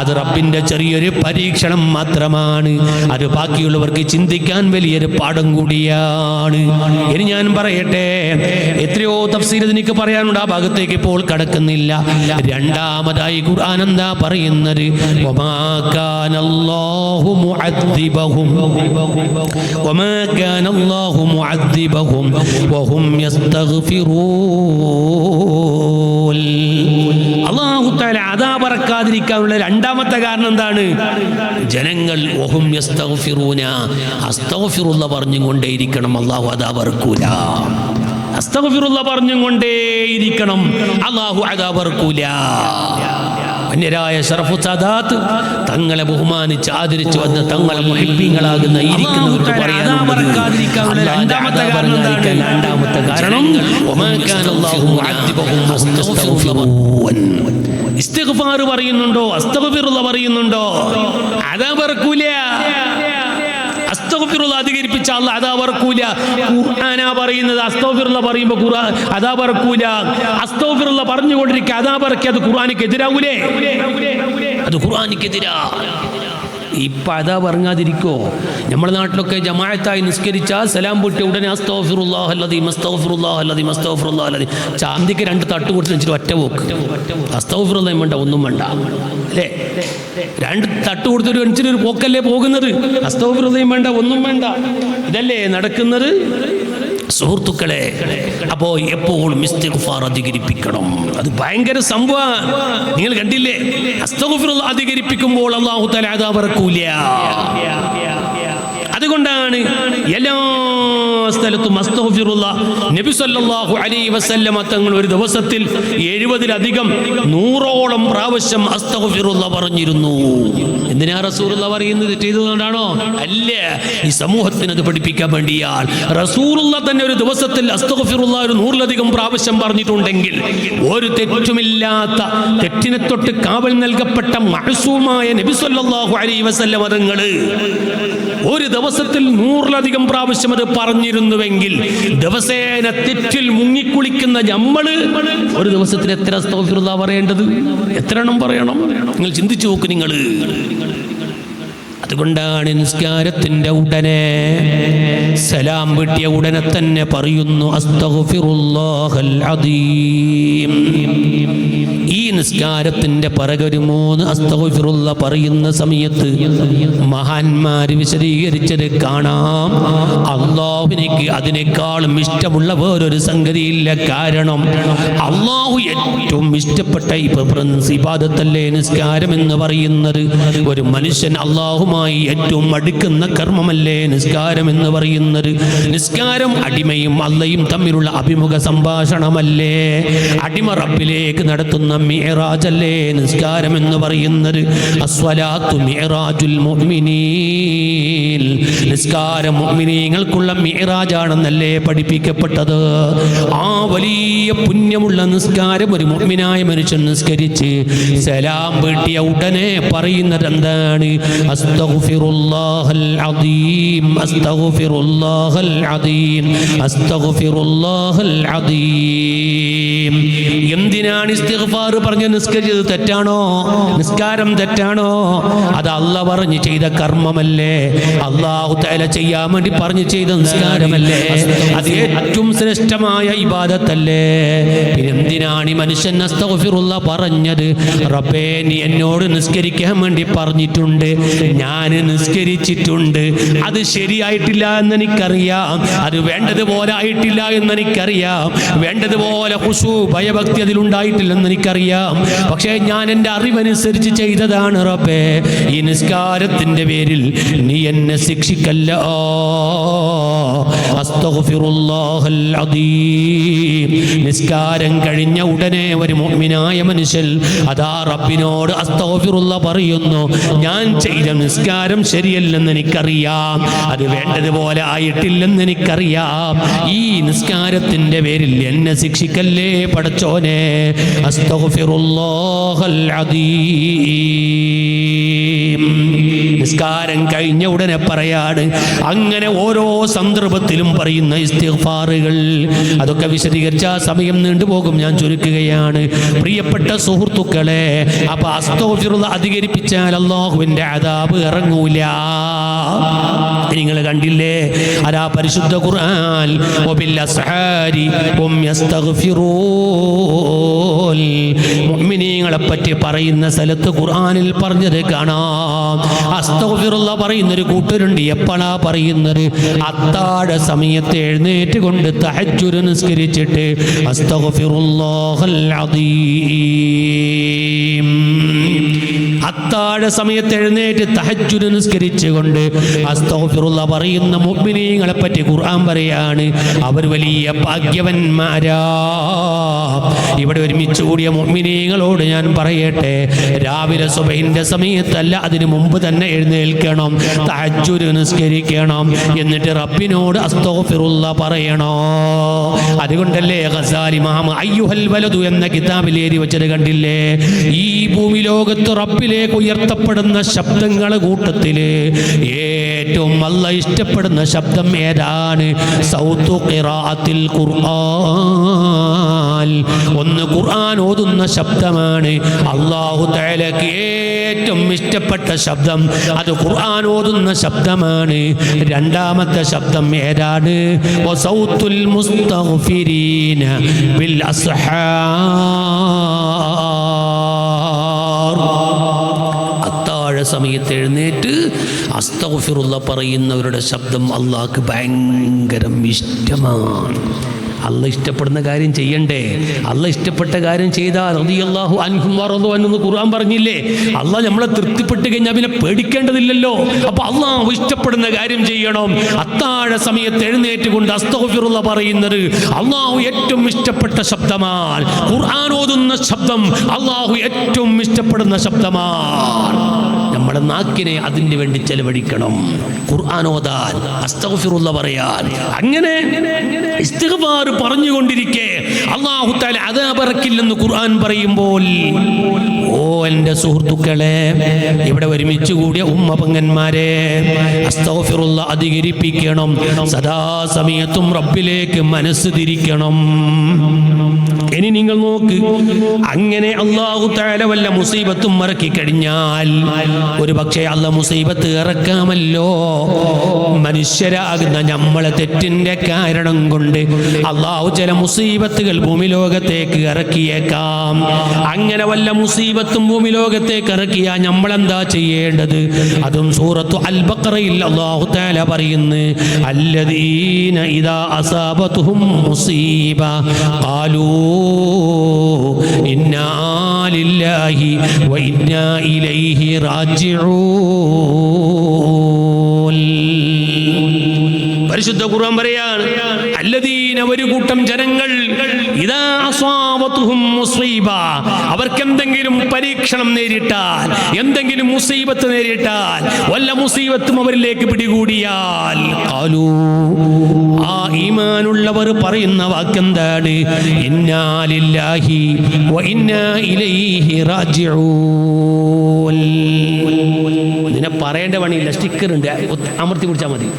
അത് റബ്ബിന്റെ ചെറിയൊരു പരീക്ഷണം മാത്രമാണ്. അത് ബാക്കിയുള്ളവർക്ക് ചിന്തിക്കാൻ വലിയൊരു പാഠം കൂടിയാണ്. ഇനി ഞാൻ പറയട്ടെ, എത്രയോ തഫ്സീർ എനിക്ക് പറയാനുണ്ട്, ആ ഭാഗത്തേക്ക് ഇപ്പോൾ കടക്കുന്നില്ല. രണ്ടാമതായി ഖുർആൻ എന്താ പറയുന്നത്? വമാ കാനല്ലാഹു മുഅദ്ദിബഹും വമാ കാനല്ലാഹു മുഅദ്ദിബഹും വഹും യസ്തഗ്ഫിറൂൻ. അല്ലാഹു തആല അദാബ് ഇറക്കാതിരിക്കാനുള്ള രണ്ടാമത്തെ കാരണം എന്താണ്? ജനങ്ങൾ വഹും യസ്തഗ്ഫിറൂന, അസ്തഗ്ഫിറുല്ലാഹ് പറഞ്ഞുകൊണ്ടേയിരിക്കണം. അല്ലാഹു അദാബ് ഇറക്കൂല. അസ്തഗ്ഫിറുല്ലാഹ് പറഞ്ഞുകൊണ്ടേയിരിക്കണം, അല്ലാഹു അദാബ് ഇറക്കൂല. അന്യരായ ശറഫു സാദാത്ത് തങ്ങളെ ബഹുമാനിച്ച് ആദരിച്ചു വന്ന തങ്ങളെ മുഹിബ്ബീങ്ങളാകുന്ന ഇരിക്കുന്നവർക്ക് പറയാനുള്ളത് രണ്ടാമത്തെ കാരണം വമാ കാന അല്ലാഹു മുഅദ്ദിബഹും വഹും യസ്തഗ്ഫിറൂൻ. ഇസ്തിഗ്ഫാർ പറയുന്നുണ്ടോ? അസ്തഗ്ഫിറുല്ലാഹ് പറയുന്നുണ്ടോ? അദാബ് ഇറക്കൂല. അസ്തഗ്ഫിറുല്ലാഹ് അധികരിപ്പിച്ച അല്ലാഹു അദാബ് ഇറക്കൂല. ഖുർആനാ പറയുന്നത് അസ്തഗ്ഫിറുല്ലാഹ് പറയുമ്പോൾ ഖുർആൻ അദാബ് ഇറക്കൂല. അസ്തഗ്ഫിറുല്ലാഹ് പറഞ്ഞുകൊണ്ടിരിക്കുക അദാബ് ഇറക്കി, അത് ഖുർആനിക്ക് എതിരാവൂലേ? അത് ഖുർആനിക്ക് എതിരാ. ഇപ്പം അതാ പറഞ്ഞാതിരിക്കോ? നമ്മുടെ നാട്ടിലൊക്കെ ജമാഅത്തായി നിസ്കരിച്ചാൽ സലാം പൊട്ടി ഉടനെ അസ്തഗ്ഫിറുല്ലാഹ് അല്ലദീം അസ്തഗ്ഫിറുല്ലാഹ് അല്ലദീം അസ്തഗ്ഫിറുല്ലാഹ് അല്ലദീം ചാന്തിക്ക് 2 തട്ട് കൊടുത്ത് വെച്ചിട്ട് ഒറ്റ പോക്ക്. അസ്തഗ്ഫിറുല്ലാഹ് വേണ്ട, ഒന്നും വേണ്ട അല്ലേ? 2 തട്ട് കൊടുത്തൊരു മനുഷ്യനൊരു പോക്കല്ലേ പോകുന്നത്? അസ്തഗ്ഫിറുല്ലാഹ് വേണ്ട, ഒന്നും വേണ്ട, ഇതല്ലേ നടക്കുന്നത് സുഹൃത്തുക്കളെ? അപ്പോ എപ്പോഴും ഇസ്തിഗ്ഫാർ അധികരിപ്പിക്കണം. അത് ഭയങ്കര സംഭവമാണ്. നിങ്ങൾ കണ്ടില്ലേ, അസ്തഗ്ഫിറുല്ലാഹ് അധികരിപ്പിക്കുമ്പോൾ അല്ലാഹു തആല അദാബ് ഇറക്കൂല. അതുകൊണ്ടാണ് എല്ലാ സ്ഥലത്തും അസ്തഗ്ഫിറുല്ലാഹ്. നബി സല്ലല്ലാഹു അലൈഹി വസല്ലമ തങ്ങൾ ഒരു ദിവസത്തിൽ 70-ലധികം 100ഓളം പ്രാവശ്യം അസ്തഗ്ഫിറുല്ലാഹ് പറഞ്ഞിരുന്നു. എന്തിനാ റസൂലുള്ളാഹ് പറയുന്നത്? ചെയ്തതുകൊണ്ടാണോ? അല്ല, ഈ സമൂഹത്തിന് അത് പഠിപ്പിക്കാൻ വേണ്ടിയാൽ. റസൂലുള്ളാഹ് തന്നെ ഒരു ദിവസത്തിൽ അസ്തഗ്ഫിറുല്ലാഹ് 100-ലധികം പ്രാവശ്യം പറഞ്ഞിട്ടുണ്ടെങ്കിൽ ഒരു തെറ്റുമില്ലാത്ത, തെറ്റിനെ തൊട്ട് കാവൽ നൽകപ്പെട്ട മഅ്സൂമായ നബി സല്ലല്ലാഹു അലൈഹി വസല്ലമ തങ്ങൾ ഒരു ദിവസത്തിൽ 100-ലധികം പ്രാവശ്യം അത് പറഞ്ഞിരുന്നുവെങ്കിൽ ദിവസേന തെറ്റിൽ മുങ്ങിക്കുളിക്കുന്ന നമ്മൾ ഒരു ദിവസത്തിൽ എത്ര അസ്തഗ്ഫിറുല്ലാഹ് പറയേണ്ടത്? എത്ര എണ്ണം പറയണം? നിങ്ങൾ ചിന്തിച്ചു നോക്ക്. നിങ്ങൾ അതുകൊണ്ടാണ് നിസ്കാരത്തിന്റെ ഉടനെ സലാം വീട്ടിയ ഉടനെ തന്നെ പറയുന്നു അസ്തഗ്ഫിറുല്ലാഹൽ അദീം. ഈ നിസ്കാരത്തിന്റെ പിറകൊരു 3 അസ്തഗ്ഫിറുല്ലാഹ് പറയുന്ന സമയത്ത് മഹാന്മാര് വിശദീകരിച്ചത് കാണാം. അല്ലാഹുവിലേക്ക് അതിനേക്കാളും ഇഷ്ടമുള്ള വേറൊരു സംഗതിയില്ല. കാരണം അല്ലാഹു ഏറ്റവും ഇഷ്ടപ്പെട്ട ഇബാദത്തല്ലേ നിസ്കാരം എന്ന് പറയുന്നത്. ഒരു മനുഷ്യൻ അല്ലാഹുമായി ഏറ്റവും അടുക്കുന്ന കർമ്മമല്ലേ നിസ്കാരം എന്ന് പറയുന്നത്. നിസ്കാരം അടിമയും അള്ളയും തമ്മിലുള്ള അഭിമുഖ സംഭാഷണമല്ലേ. അടിമ റബ്ബിലേക്ക് നടത്തുന്ന മിഅ്റാജല്ലേ നിസ്കാരം എന്ന് പറയുന്നത്. അസ്വലാത്തു മിഅ്റാജുൽ മുഅ്മിനീൻ. നിസ്കാരം മുഅ്മിനീങ്ങൾക്കുള്ള മിഅ്റാജാണെന്നല്ലേ പഠിപ്പിക്കപ്പെട്ടത്. ആ വലിയ പുണ്യമുള്ള നിസ്കാരം ഒരു മുഅ്മിനായ മനുഷ്യൻ നിസ്കരിച്ച് സലാം വീട്ടിയ ഉടനെ പറയുന്നത് എന്താണ്? അസ്തഗ്ഫിറുല്ലാഹൽ അദീം, അസ്തഗ്ഫിറുല്ലാഹൽ അദീം, അസ്തഗ്ഫിറുല്ലാഹൽ അദീം. എന്തിനാണ് ഇസ്തിഗ്ഫാർ പറഞ്ഞ് നിസ്കരിച്ചത്? തെറ്റാണോ? നിസ്കാരം തെറ്റാണോ? അത് അല്ലാഹ് പറഞ്ഞു ചെയ്ത കർമ്മമല്ലേ. അല്ലാഹു തആല ചെയ്യാൻ വേണ്ടി പറഞ്ഞു ചെയ്ത നിസ്കാരമല്ലേ. അത് ഏറ്റവും ശ്രേഷ്ഠമായ ഇബാദത്തല്ലേ. എന്തിനാണ് ഈ മനുഷ്യൻ അസ്തഗ്ഫിറുല്ലാഹ് പറഞ്ഞത്? റബ്ബേ, നീ എന്നോട് നിസ്കരിക്കാൻ വേണ്ടി പറഞ്ഞിട്ടുണ്ട്, ഞാൻ നിസ്കരിച്ചിട്ടുണ്ട്, അത് ശരിയായിട്ടില്ല എന്നെനിക്കറിയാം, അത് വേണ്ടതുപോലെ ആയിട്ടില്ല എന്നെനിക്കറിയാം, വേണ്ടതുപോലെ ഖുശൂ ഭയഭക്തി അതിലുണ്ടായിട്ടില്ലെന്ന് എനിക്കറിയാം. പക്ഷേ ഞാൻ എൻ്റെ അറിവനുസരിച്ച് ചെയ്തതാണ് റബ്ബേ. ഈ നിസ്കാരത്തിൻ്റെ പേരിൽ നീ എന്നെ ശിക്ഷിക്കല്ല. അസ്തഗ്ഫിറുല്ലാഹൽ അദീം. നിസ്കാരം കഴിഞ്ഞ ഉടനെ ഒരു മുഅ്മിനായ മനുഷ്യൻ അതാ റബ്ബിനോട് അസ്തഗ്ഫിറുല്ലാഹ് പറയുന്നു. ഞാൻ ചെയ്ത നിസ്കാരം ശരിയല്ലെന്ന് എനിക്കറിയാം, അത് വേണ്ടതുപോലെ ആയിട്ടില്ലെന്ന് എനിക്കറിയാം. ഈ നിസ്കാരത്തിൻ്റെ പേരിൽ എന്നെ ശിക്ഷിക്കല്ലേ പടച്ചോനെ. അസ്തഗ്ഫിറുല്ലാഹൽ അദീം. നിസ്കാരം കഴിഞ്ഞ ഉടനെ പറയാണ്. അങ്ങനെ ഓരോ സന്ദർഭത്തിലും പറയുന്ന ഇസ്തിഗ്ഫാറുകൾ, അതൊക്കെ വിശദീകരിച്ച സമയം നീണ്ടുപോകും, ഞാൻ ചുരുക്കുകയാണ്. പ്രിയപ്പെട്ട സുഹൃത്തുക്കളെ, അപ്പൊ അസ്തഗ്ഫിറുല്ലാഹ് അധികരിപ്പിച്ചാൽ അല്ലാഹുവിന്റെ അദാബ് ഇറങ്ങൂല. നിങ്ങൾ കണ്ടില്ലേ, അതാ പരിശുദ്ധ ഖുർആൻ വബിൽ അസ്ഹാരി ഹും യസ്തഗ്ഫിറൂൻ, മുഅ്മിനീങ്ങളെ പറ്റി പറയുന്ന സ്ഥലത്ത് ഖുർആനിൽ പറഞ്ഞത് കാണാം. അസ്തഗ്ഫിറുല്ലാഹ് പറയുന്നൊരു കൂട്ടരുണ്ട്. എപ്പോഴാ പറയുന്നത്? അത്താഴ സമയത്ത് എഴുന്നേറ്റ് കൊണ്ട് തഹജ്ജുദ് നിസ്കരിച്ചിട്ട് അസ്തഗ്ഫിറുല്ലാഹൽ അദീം, അത്താഴ സമയത്ത് എഴുന്നേറ്റ് തഹജ്ജുദ് നിസ്കരിച്ചുകൊണ്ട് അസ്തഗ്ഫിറുല്ലാഹ് പറയുന്ന മുഅ്മിനീങ്ങളെ പറ്റി ഖുർആൻ പറയാണ്, അവർ വലിയ ഭാഗ്യവന്മാരാ. ഇവിടെ ഒരുമിച്ച് കൂടിയ മുഅ്മിനീങ്ങളോട് ഞാൻ പറയട്ടെ, രാവിലെ സുബഹിന്റെ സമയത്തല്ല, അതിനു മുമ്പ് തന്നെ എഴുന്നേൽക്കണം, തഹജ്ജുദ് നിസ്കരിക്കണം, എന്നിട്ട് റബ്ബിനോട് അസ്തഗ്ഫിറുല്ലാഹ് പറയണോ. അതുകൊണ്ടല്ലേ ഗസാലി ഇമാം അയ്യുഹൽ വലദു എന്ന കിതാബിൽ എഴുതി വെച്ചത് കണ്ടില്ലേ, ഈ ഭൂമി ലോകത്ത് റബ്ബിലേക്ക് ഉയർത്തപ്പെടുന്ന ശബ്ദങ്ങളെ കൂട്ടത്തില് ഏറ്റവും അല്ലാഹ് ഇഷ്ടപ്പെടുന്ന ശബ്ദം ഏതാണ്? സൗതു ഖിറാഅത്തിൽ ഖുർആൻ, ഒന്ന് ഖുർആൻ ഓതുന്ന ശബ്ദമാണ്. അല്ലാഹു തആലക്ക് ഏറ്റവും ഇഷ്ടപ്പെട്ട ശബ്ദം അത് ഖുർആൻ ഓതുന്ന ശബ്ദമാണ്. രണ്ടാമത്തെ ശബ്ദം ഏതാണ്? വസൗത്തുൽ മുസ്തഗ്ഫിരീന ബിൽ അസ്ഹാർ, അത്താഴ സമയത്ത് എഴുന്നേറ്റ് അസ്തഗ്ഫിറുല്ലാഹ് പറയുന്നവരുടെ ശബ്ദം അള്ളാഹ്ക്ക് ഭയങ്കരം ഇഷ്ടമാണ്. അള്ളാഹ് ഇഷ്ടപ്പെടുന്ന കാര്യം ചെയ്യണ്ടേ? അള്ളാഹ് ഇഷ്ടപ്പെട്ട കാര്യം ചെയ്താൽ റളിയല്ലാഹു അൻഹും വറദു അൻഹു എന്ന് ഖുർആൻ പറഞ്ഞില്ലേ? അള്ളാഹ് നമ്മളെ തൃപ്തിപ്പെട്ട് കഴിഞ്ഞാൽ പിന്നെ പേടിക്കേണ്ടതില്ലല്ലോ. അപ്പൊ അള്ളാഹു ഇഷ്ടപ്പെടുന്ന കാര്യം ചെയ്യണം. അത്താഴ സമയത്ത് എഴുന്നേറ്റ് കൊണ്ട് അസ്തഗ്ഫിറുല്ലാഹ് പറയുന്നത് അള്ളാഹു ഏറ്റവും ഇഷ്ടപ്പെട്ട ശബ്ദമാണ്. ഖുർആൻ ഓതുന്ന ശബ്ദം അള്ളാഹു ഏറ്റവും ഇഷ്ടപ്പെടുന്ന ശബ്ദമാണ്. നമ്മുടെ നാക്കിനെ അതിന് വേണ്ടി ചെലവഴിക്കണം. ഖുർആൻ ഓതാൻ, അസ്തഗ്ഫിറുല്ലാഹ് പറയാൻ. അങ്ങനെ ഇസ്തിഗ്ഫാർ പറഞ്ഞുകൊണ്ടിരിക്കെ അല്ലാഹു തആല അദാബ് ഇറക്കില്ലെന്ന് ഖുർആൻ പറയുമ്പോൾ, ഓ എൻ്റെ സുഹൃത്തുക്കളെ, ഇവിടെ ഒരുമിച്ച് കൂടിയ ഉമ്മ പെങ്ങന്മാരെ, അസ്തഗ്ഫിറുല്ലാഹ് അധികരിപ്പിക്കണം. സദാസമയത്തും റബ്ബിലേക്ക് മനസ്സ് തിരിക്കണം. ഇനി നിങ്ങൾ നോക്ക്, അങ്ങനെ അല്ലാഹു തആല വല്ല മുസീബത്തും ഇറക്കി കഴിഞ്ഞാൽ ഒരു പക്ഷേ അല്ലാഹ് മുസീബത്ത് ഇറക്കാമല്ലോ. മനുഷ്യരാകുന്ന നമ്മളെ തെറ്റിന്റെ കാരണം കൊണ്ട് അല്ലാഹു ചില മുസീബത്തുകൾ ഭൂമി ലോകത്തേക്ക് ഇറക്കിയേക്കാം. അങ്ങനെ വല്ല മുസീബത്തും ഭൂമി ലോകത്തേക്ക് ഇറക്കിയാൽ നമ്മൾ എന്താ ചെയ്യേണ്ടത്? അതും സൂറത്തു അൽ ബഖറയിൽ അല്ലാഹു തആല പറയുന്നു, അല്ലദീന ഇദാ അസാബതുഹും മുസീബ ഖാലൂ ഇന്നാ ലില്ലാഹി വ ഇന്നാ ഇലൈഹി റാജിഊൻ. പരിശുദ്ധ ഖുർആൻ പറയാണ്, അല്ലദീന, ഒരു കൂട്ടം ജനങ്ങൾ, ഇദാ അസ്വാബതുഹും മുസീബ, അവർക്ക് എന്തെങ്കിലും പരീക്ഷണം നേരിട്ടാൽ, എന്തെങ്കിലും മുസീബത്ത് നേരിട്ടാൽ, വല്ല മുസീബത്തും അവരിലേക്ക് പിടികൂടിയാൽ, ഖാലൂ, ആ ഈമാനുള്ളവർ പറയുന്ന വാക്കെന്താണ്? ഇന്നാ ലില്ലാഹി വ ഇന്നാ ഇലൈഹി റാജിഊൻ. ഇതിനെ പറയേണ്ട പണിയില്ല, സ്റ്റിക്കർ ഉണ്ട്, അമർത്തി പിടിച്ചാൽ മതി.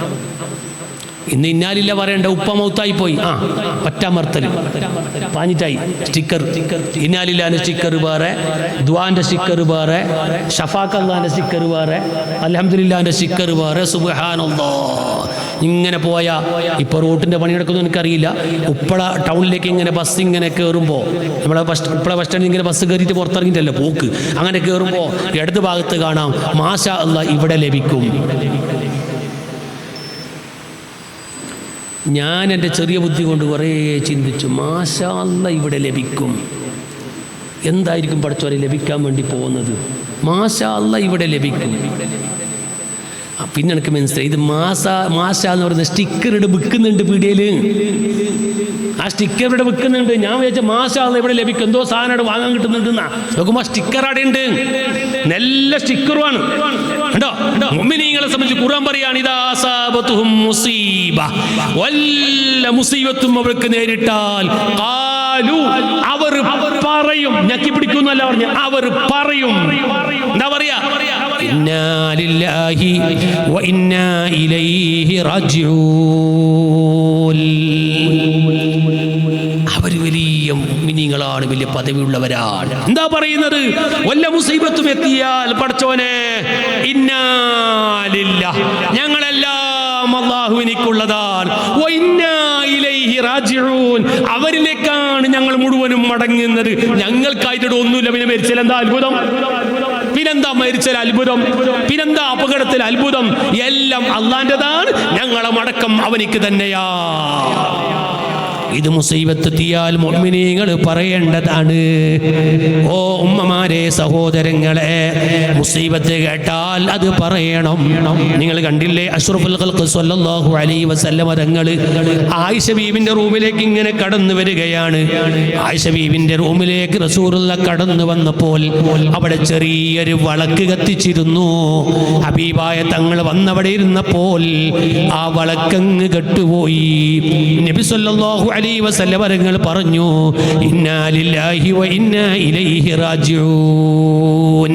ഇന്ന് ഇന്നാലില്ല പറയേണ്ട, ഉപ്പ മൗത്തായി പോയി, ഒറ്റമർത്തൽ പാഞ്ഞിട്ടായി സ്റ്റിക്കർ. ഇന്നാലില്ലാൻ്റെ സ്റ്റിക്കർ വേറെ, ദുആന്റെ സ്റ്റിക്കർ വേറെ, ഷഫാഖ് അല്ലാഹുവിന്റെ സ്റ്റിക്കർ വേറെ, അൽഹംദുലില്ലാഹിന്റെ സ്റ്റിക്കർ വേറെ. സുബ്ഹാനല്ലാഹ്. ഇങ്ങനെ പോയാൽ ഇപ്പോൾ റോട്ടിൻ്റെ പണി നടക്കുന്നു എനിക്കറിയില്ല. ഉപ്പള ടൗണിലേക്ക് ഇങ്ങനെ ബസ് ഇങ്ങനെ കയറുമ്പോൾ, നമ്മളെ ഉപ്പള ബസ് സ്റ്റാൻഡിൽ ഇങ്ങനെ ബസ് കയറിയിട്ട് പുറത്തിറങ്ങിയിട്ടല്ലോ പോക്ക്. അങ്ങനെ കയറുമ്പോൾ ഇടത് ഭാഗത്ത് കാണാം മാഷാ അല്ലാഹ് ഇവിടെ ലഭിക്കും. ഞാൻ എൻ്റെ ചെറിയ ബുദ്ധി കൊണ്ട് കുറേ ചിന്തിച്ചു, മാഷാ അല്ലാഹ് ഇവിടെ ലഭിക്കും. എന്തായിരിക്കും പഠിച്ചവരെ ലഭിക്കാൻ വേണ്ടി പോകുന്നത്? മാഷാ അല്ലാഹ് ഇവിടെ ലഭിക്കും. പിന്നെ എനിക്ക് മനസ്സിലായി, ഇത് മാഷ എന്ന് പറയുന്ന സ്റ്റിക്കർ ഇവിടെ വിൽക്കുന്നുണ്ട് പീടികയിൽ. ആ സ്റ്റിക്കർ ഇവിടെ വിൽക്കുന്നുണ്ട്. ഞാൻ വിചാരിച്ച മാഷാ അല്ലാഹ് ഇവിടെ ലഭിക്കും, എന്തോ സാധനം ഇവിടെ വാങ്ങാൻ കിട്ടുന്നുണ്ടെന്നാ. നോക്കുമ്പോൾ സ്റ്റിക്കർ അവിടെ ഉണ്ട്, നല്ല സ്റ്റിക്കറുമാണ്. കണ്ടോ? മുഅ്മിനീങ്ങളെ സംബന്ധിച്ച് ഖുർആൻ പറയാണ്, ഇദാ അസാബതുഹും മുസീബ, വല്ല മുസീബത്തും അവർക്ക് നേരിട്ടാൽ അവർ പറയും, ഞെക്കി പിടിക്കുന്നല്ല പറഞ്ഞു, അവർ പറയും. എന്താ പറയാ? ഇന്നാ ലില്ലാഹി വ ഇന്നാ ഇലൈഹി റാജിഊൻ. അവർ വലിയ മുഅ്മിനീങ്ങളാണ്, വലിയ പദവിയുള്ളവരാണ്. എന്താ പറയുന്നത്? വല്ല മുസീബത്തും എത്തിയാൽ പടച്ചോനെ ഇന്നാ ലില്ലാഹ്, ഞങ്ങളെല്ലാം അല്ലാഹുവിനുള്ളതാണ്, വ ഇന്നാ ഇലൈഹി റാജിഊൻ, അവരിലേക്കാണ് ഞങ്ങൾ മുഴുവനും മടങ്ങുന്നത്. ഞങ്ങൾക്കായിട്ട് ഒന്നുമില്ല. പിന്നെ മരിച്ചാൽ എന്താ അത്ഭുതം? പിന്നെന്താ മരിച്ചാൽ അത്ഭുതം? പിന്നെന്താ അപകടത്തിൽ അത്ഭുതം? എല്ലാം അള്ളാന്റെതാണ്. ഞങ്ങളെ മടക്കം അവനിക്ക് തന്നെയാ. ഇത് മുസീബത്തെത്തിയാൽ മുഅ്മിനീങ്ങൾ പറയേണ്ടതാണ്. ഓ ഉമ്മമാരെ, സഹോദരങ്ങളെ, മുസീബത്ത് കേട്ടാൽ അത് പറയണം. നിങ്ങൾ കണ്ടില്ലേ അഷ്റഫുൽ ഖൽഖ് സ്വല്ലല്ലാഹു അലൈഹി വസല്ലം തങ്ങൾ ആയിഷ ബീവിന്റെ റൂമിലേക്ക് ഇങ്ങനെ കടന്നു വരികയാണ്. ആയിഷ ബീവിന്റെ റൂമിലേക്ക് റസൂലുള്ളാഹ് കടന്നു വന്നപ്പോൾ അവിടെ ചെറിയൊരു വിളക്ക് കത്തിച്ചിരുന്നു. ഹബീബായ തങ്ങൾ വന്നവിടെ ഇരുന്നപ്പോൾ ആ വിളക്കങ്ങ് കെട്ടുപോയി. നബി സ്വല്ലല്ലാഹു അലൈഹി വസല്ലം തങ്ങൾ പറഞ്ഞു, ഇന്നാ ലില്ലാഹി വ ഇന്നാ ഇലൈഹി റാജിഊൻ.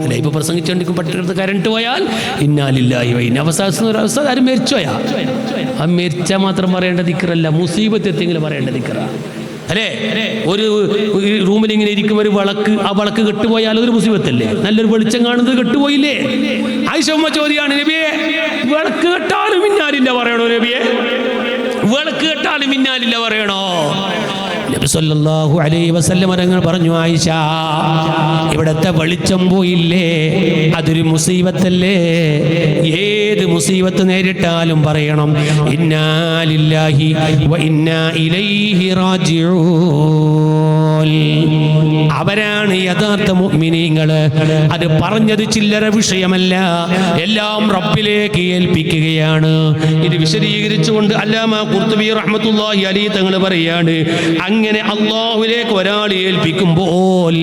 അല്ലേ, ഇപ്പൊ പ്രസംഗിച്ചുകൊണ്ടിരിക്കും പട്ടികടുത്ത് കരണ്ട് പോയാൽ ഇന്നാ ലില്ലാഹി വ ഇന്നാ, അവസ്ഥ ആരും മരിച്ചോയാ? ആ മരിച്ചാൽ മാത്രം പറയേണ്ട ദിക്റല്ല, മുസീബത്ത് എത്തിയെങ്കിലും പറയേണ്ട ദിക്റ അല്ലേ? ഒരു റൂമിൽ ഇങ്ങനെ ഇരിക്കും ഒരു വിളക്ക്, ആ വിളക്ക് കെട്ടുപോയാൽ അതൊരു മുസീബത്തല്ലേ? നല്ലൊരു വെളിച്ചം കാണുന്നത് കെട്ടുപോയില്ലേ? ആയിഷ ഉമ്മ ചോദ്യമാണ്, നബിയെ വിളക്ക് കെട്ടാലും ഇന്നാലില്ല പറയണോ? നബിയെ വിളക്ക് കെട്ടാലും ഇന്നാലില്ല പറയണോ? നബി സല്ലല്ലാഹു അലൈഹി വസല്ലം തങ്ങൾ പറഞ്ഞു, ആയിഷ ഇവിടത്തെ വെളിച്ചം പോയില്ലേ, അതൊരു മുസീബത്തല്ലേ? ഏത് മുസീബത്ത് നേരിട്ടാലും പറയണം ഇന്നാ ലില്ലാഹി വ ഇന്നാ ഇലൈഹി റാജിഊൻ. അവരാണ് യഥാർത്ഥ മുഅ്മിനീങ്ങൾ. അത് പറഞ്ഞത് ചില്ലറ വിഷയമല്ല, എല്ലാം റബ്ബിലേക്ക് ഏൽപ്പിക്കുകയാണ്. ഇത് വിശദീകരിച്ചുകൊണ്ട് അല്ലാമ ഖുർത്തുബി റഹ്മത്തുള്ളാഹി അലൈഹി തങ്ങൾ പറയാണ്, അങ്ങനെ അല്ലാഹുവിലേക്ക് ഒരാൾ ഏൽപ്പിക്കുമ്പോൾ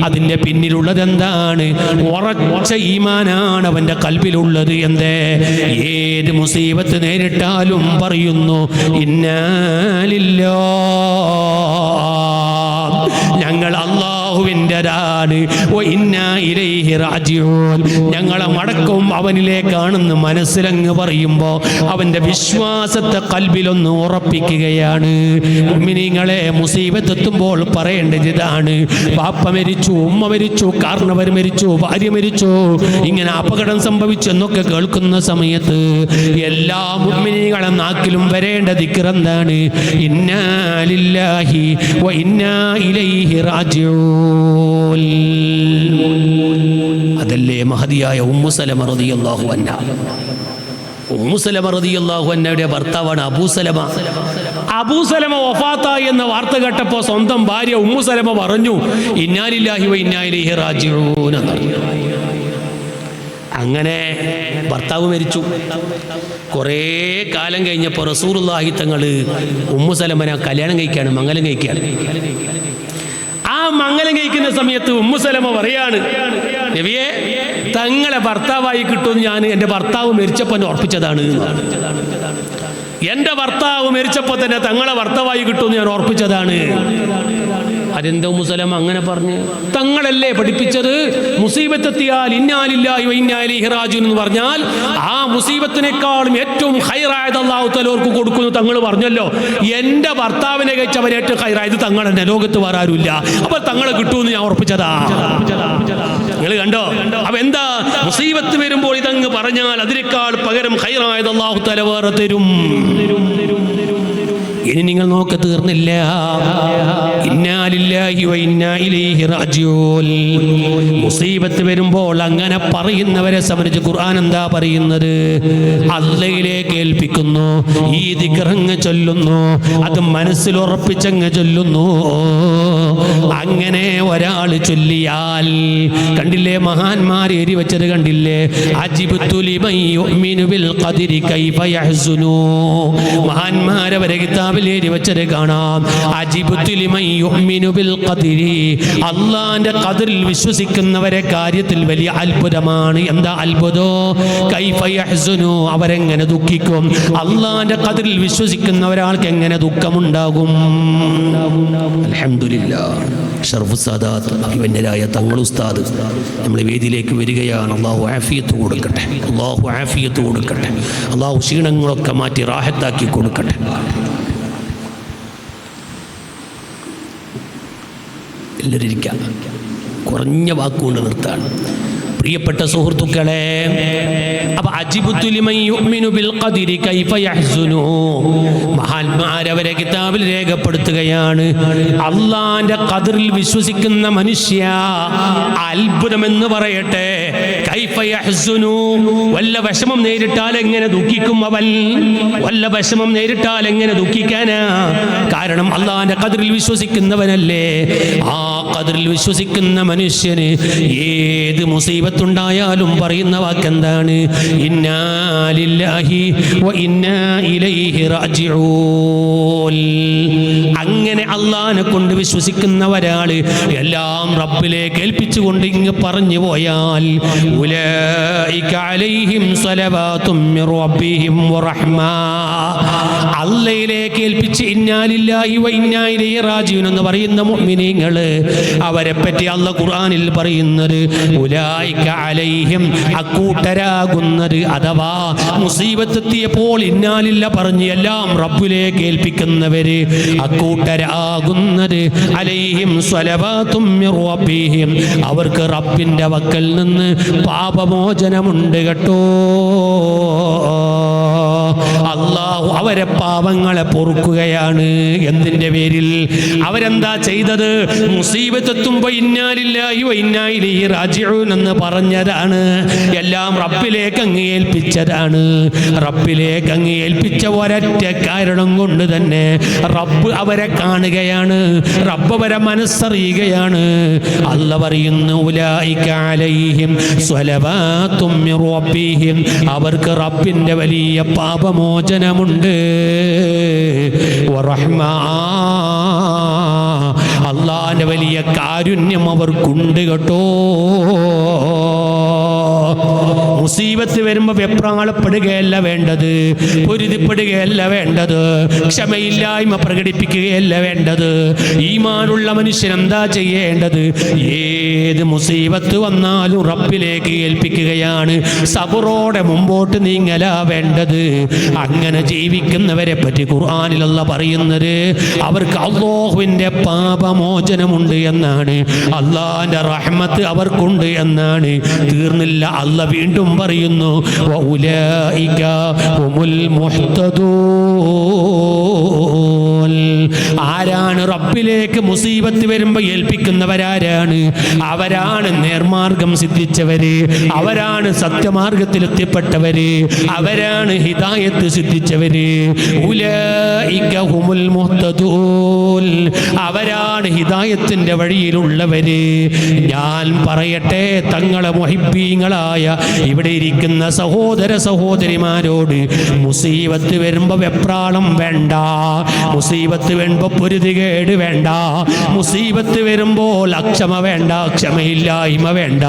അതിൻ്റെ പിന്നിലുള്ളത് എന്താണ്? ഉറച്ച ഈമാനാണ് അവൻ്റെ കൽബിലുള്ളത്. എന്തേ? ഏത് മുസീബത്ത് നേരിട്ടാലും പറയുന്നു ഇന്നാ ലില്ലാഹ്, ഞങ്ങൾ അല്ലാഹുവിൻ്റെതാണ്, വ ഇന്നാ ഇലൈഹി റാജിഊൻ, ഞങ്ങളെ മടക്കവും അവനിലേക്കാണെന്ന് മനസ്സിലങ്ങ് പറയുമ്പോൾ അവൻ്റെ വിശ്വാസത്തെ കൽബിലൊന്ന് ഉറപ്പിക്കുകയാണ്. മുഅ്മിനീങ്ങളെ, മുസീബത്ത് എത്തുമ്പോൾ പറയേണ്ടത് ഇതാണ്. ബാപ്പ മരിച്ചു, ഉമ്മ മരിച്ചു, കാരണവർ മരിച്ചു, ഭാര്യ മരിച്ചു, ഇങ്ങനെ അപകടം സംഭവിച്ചു എന്നൊക്കെ കേൾക്കുന്ന സമയത്ത് എല്ലാ മുഅ്മിനീങ്ങളെ നാക്കിലും വരേണ്ട ദിക്ർ എന്താണ്? ഇന്നാ ലില്ലാഹി വ ഇന്നാ ഇലൈഹി റാജിഊൻ. അതല്ലേ മഹദിയായ ഉമ്മു സലമ റളിയല്ലാഹു അൻഹാ. ഉമ്മു സലമ റളിയല്ലാഹു അൻഹയുടെ ഭർത്താവാണ് അബൂ സലമ. അബൂ സലമ വഫാത്തായി എന്ന വാർത്ത കേട്ടപ്പോൾ സ്വന്തം ഭാര്യ ഉമ്മു സലമ പറഞ്ഞു ഇന്നാ ലില്ലാഹി വ ഇന്നാ ഇലൈഹി റാജിഊൻ എന്ന്. അങ്ങനെ ഭർത്താവ് മരിച്ചു. കുറേ കാലം കഴിഞ്ഞപ്പോൾ റസൂലുള്ളാഹി തങ്ങൾ ഉമ്മു സലമനെ കല്യാണം കഴിക്കുകയാണ്, മംഗലം കഴിക്കുകയാണ്. ആ മംഗലം കഴിക്കുന്ന സമയത്ത് ഉമ്മു സലമ പറയാണ്, നബിയെ തങ്ങളെ ഭർത്താവായി കിട്ടുമെന്ന് ഞാൻ എൻ്റെ ഭർത്താവ് മരിച്ചപ്പോൾ എന്നെ ഉറപ്പിച്ചതാണ്. എൻ്റെ ഭർത്താവ് മരിച്ചപ്പോൾ തന്നെ തങ്ങളെ ഭർത്താവായി കിട്ടുമെന്ന് ഞാൻ ഉറപ്പിച്ചതാണ്. അതെന്താ ഉമ്മു സലമ അങ്ങനെ പറഞ്ഞ്? തങ്ങളല്ലേ പഠിപ്പിച്ചത് മുസീബത്തെത്തിയാൽ ഇന്നാ ലില്ലാഹി വ ഇന്നാ ഇലൈഹി റാജിഊൻ എന്ന് പറഞ്ഞാൽ ആ മുസീബത്തിനേക്കാളും ഏറ്റവും ഖൈറായത് അല്ലാഹു തആല അവർക്ക് കൊടുക്കുന്നു തങ്ങൾ പറഞ്ഞല്ലോ. എൻ്റെ ഭർത്താവിനെ കഴിച്ചവൻ ഏറ്റവും ഖൈറായത് തങ്ങൾ തന്നെ, ലോകത്ത് വേറെ ആരുമില്ല. അപ്പോൾ തങ്ങളെ കിട്ടുമെന്ന് ഞാൻ ഉറപ്പിച്ചതാ. നിങ്ങൾ കണ്ടോ? അപ്പൊ എന്താ മുസീബത്ത് വരുമ്പോൾ ഇതങ്ങ് പറഞ്ഞാൽ അതിനേക്കാൾ പകരം ഖൈറായത് അല്ലാഹു തആല വേറെ തരും. ഇനി നിങ്ങൾ നോക്ക തീർന്നില്ല. ഇന്നാ ലില്ലാഹി വ ഇന്നാ ഇലൈഹി റാജിഊൻ. മുസീബത്ത് വരുമ്പോൾ അങ്ങനെ പറയുന്നവരെ സംബന്ധിച്ച് ഖുർആൻ എന്താ പറയുന്നത്? അല്ലാഹുവിലേക്ക് ഏൽപ്പിക്കുന്നു, ഈ ദിക്റങ്ങ് ചൊല്ലുന്നു, അത് മനസ്സിൽ ഉറപ്പിച്ചങ്ങ് ചൊല്ലുന്നു. അങ്ങനെ ഒരാൾ ചൊല്ലിയാൽ കണ്ടില്ലേ, മഹാന്മാർ എഴുതി വെച്ചത് കണ്ടില്ലേ? അജിബ്തു ലിമൻ യുഅ്മിനു ബിൽ ഖദരി കൈഫ യഹ്സുനു. മഹാന്മാരെ വരെ കിതാബ് കിതാബിൽ എഴുതി വെച്ചത് കാണാം. അജിബ്തു ലിമൻ യുഅ്മിനു ബിൽ ഖദ്രി, അല്ലാഹുവിന്റെ ഖദറിൽ വിശ്വസിക്കുന്നവരെ കാര്യത്തിൽ വലിയ അത്ഭുതമാണ്. എന്താ അത്ഭുതോ? കൈഫ യഹ്സുനു, അവരെങ്ങനെ ദുഃഖിക്കും? അല്ലാഹുവിന്റെ ഖദറിൽ വിശ്വസിക്കുന്ന ഒരാൾക്ക് എങ്ങനെ ദുഃഖമുണ്ടാകും? അൽഹംദുലില്ലാഹ്, ഷറഫു സാദാത്ത് അഭിവന്യരായ തങ്ങൾ ഉസ്താദ് നമ്മുടെ വേദിയിലേക്ക് വരികയാണ്. അല്ലാഹു ആഫിയത്ത് കൊടുക്കട്ടെ, അല്ലാഹു ആഫിയത്ത് കൊടുക്കട്ടെ, അല്ലാഹു ക്ഷീണങ്ങളൊക്കെ മാറ്റി റാഹത്താക്കി കൊടുക്കട്ടെ. എല്ലാവരും ഇരിക്കാം. കുറഞ്ഞ വാക്കുകൊണ്ട് നിർത്താണ്. പ്രിയപ്പെട്ട സുഹൃത്തുക്കളെ, അപ്പൊ അജിബ്തു ലിമൻ യുഅ്മിനു ബിൽ ഖദ്രി കൈഫ യഹ്സുനു, മഹാന്മാരവരെ കിതാബിൽ രേഖപ്പെടുത്തുകയാണ്. അല്ലാഹുവിന്റെ ഖദറിൽ വിശ്വസിക്കുന്ന മനുഷ്യ അത്ഭുതമെന്ന് പറയട്ടെ. കൈഫ യഹ്സുനു, വല്ല വിഷമം നേരിട്ടാൽ എങ്ങനെ ദുഃഖിക്കും അവൻ? വല്ല വിഷമം നേരിട്ടാൽ എങ്ങനെ ദുഃഖിക്കാനാ? കാരണം അല്ലാഹുവിന്റെ ഖദറിൽ വിശ്വസിക്കുന്നവനല്ലേ. ആ ഖദറിൽ വിശ്വസിക്കുന്ന മനുഷ്യന് ഏത് മുസീബത്തുണ്ടായാലും പറയുന്ന വാക്കെന്താണ്? ഇന്നാ ലില്ലാഹി വ ഇന്നാ ഇലൈഹി റാജിഊൻ. അങ്ങനെ അല്ലാഹുവിനെ കൊണ്ട് വിശ്വസിക്കുന്ന ഒരാള് എല്ലാം റബ്ബിലേക്ക് ഏൽപ്പിച്ചുകൊണ്ട് ഇങ്ങ് പറഞ്ഞു പോയാൽ ഉലൈക അലൈഹിം സ്വലവാതും മിർ റബ്ബിഹിം വറഹ്മ, അല്ലാഹുവിലേക്ക് ഏൽപ്പിച്ച് ഇന്നാ ലില്ലാഹി വ ഇന്നാ ഇലൈഹി റാജിഊൻ എന്ന് പറയുന്ന മുഅ്മിനീങ്ങള്, അവരെ പറ്റി അല്ലാഹു ഖുർആനിൽ പറയുന്നത് ഉലൈക അലൈഹിം, അക്കൂട്ടരാകുന്നത്, അഥവാ മുസീബത്തെത്തിയപ്പോൾ ഇന്നാലില്ല പറഞ്ഞ് എല്ലാം റബ്ബിലേക്ക് ഏൽപ്പിക്കുന്നവര് അക്കൂട്ടരാകുന്നത്. അലൈഹിം സ്വലവാതും മിർ റബ്ബിഹിം, അവർക്ക് റബ്ബിന്റെ വക്കൽ നിന്ന് പാപമോചനമുണ്ട് കേട്ടോ. അല്ലാഹു അവരെ പാപങ്ങളെ പൊറുക്കുകയാണ്. എന്തിന്റെ പേരിൽ? അവരെന്താ ചെയ്തത്? മുസീബത്തെത്തുമ്പോ ഇന്നാ ലില്ലാഹി വ ഇന്നാ ഇലൈഹി റാജിഊൻ എന്ന് പറഞ്ഞതാണ്. എല്ലാം റബ്ബിലേക്ക് അങ്ങ് ഏൽപ്പിച്ചതാണ്. റബ്ബിലേക്ക് അങ്ങ് ഏൽപ്പിച്ച ഒരൊറ്റ കാരണം കൊണ്ട് തന്നെ റബ്ബ് അവരെ കാണുകയാണ്, റബ്ബ് അവരെ മനസ്സറിയുകയാണ്. അല്ലാഹു പറയുന്നു ഉലൈക അലൈഹിം സ്വലവാതും മിർ റബ്ബിഹിം, അവർക്ക് റബ്ബിന്റെ വലിയ പാപമോചനമുണ്ട്. വറഹ്മ, അല്ലാഹുവിന്റെ വലിയ കാരുണ്യം അവർക്കുണ്ട് കേട്ടോ. മുസീബത്ത് വരുമ്പോൾ വെപ്രാളപ്പെടുകയല്ല വേണ്ടത്, പൊരുതിപ്പെടുകയല്ല വേണ്ടത്, ക്ഷമയില്ലായ്മ പ്രകടിപ്പിക്കുകയല്ല വേണ്ടത്. ഈമാനുള്ള മനുഷ്യൻ എന്താ ചെയ്യേണ്ടത്? ഏത് മുസീബത്ത് വന്നാലും റബ്ബിലേക്ക് ഏൽപ്പിക്കുകയാണ്, സബറോടെ മുമ്പോട്ട് നീങ്ങലാ വേണ്ടത്. അങ്ങനെ ജീവിക്കുന്നവരെ പറ്റി ഖുർആനിൽ അല്ലാഹു പറയുന്നത് അവർക്ക് അല്ലാഹുവിൻ്റെ പാപമോചനമുണ്ട് എന്നാണ്, അല്ലാഹുവിൻ്റെ റഹ്മത്ത് അവർക്കുണ്ട് എന്നാണ്. തീർന്നില്ല, അല്ലാഹു വീണ്ടും പറയുന്നു വഉലൈക ഹുമുൽ മുഹ്തദൂൻ. ആരാണ് റബ്ബിലേക്ക് മുസീബത്ത് വരുമ്പോൾ ഏൽപ്പിക്കുന്നവരാരാണ്? അവരാണ് നേർമാർഗം സിദ്ധിച്ചവര്, അവരാണ് സത്യമാർഗത്തിലെത്തിപ്പെട്ടവര്, അവരാണ് ഹിദായത്ത് സിദ്ധിച്ചവര്. ഉലൈക ഹുമുൽ മുഹ്തദൂൻ, അവരാണ് ഹിദായത്തിന്റെ വഴിയിലുള്ളവര്. ഞാൻ പറയട്ടെ, തങ്ങളെ മുഹിബ്ബീങ്ങളായ ഇവിടെ ഇരിക്കുന്ന സഹോദര സഹോദരിമാരോട്, മുസീബത്ത് വരുമ്പോ വെപ്രാളം വേണ്ട, മുസീബത്ത് വരുമ്പോ പൊരുതികേട് വേണ്ട, മുസീബത്ത് വരുമ്പോൾ അക്ഷമ വേണ്ട, ക്ഷമയില്ലായ്മ വേണ്ട.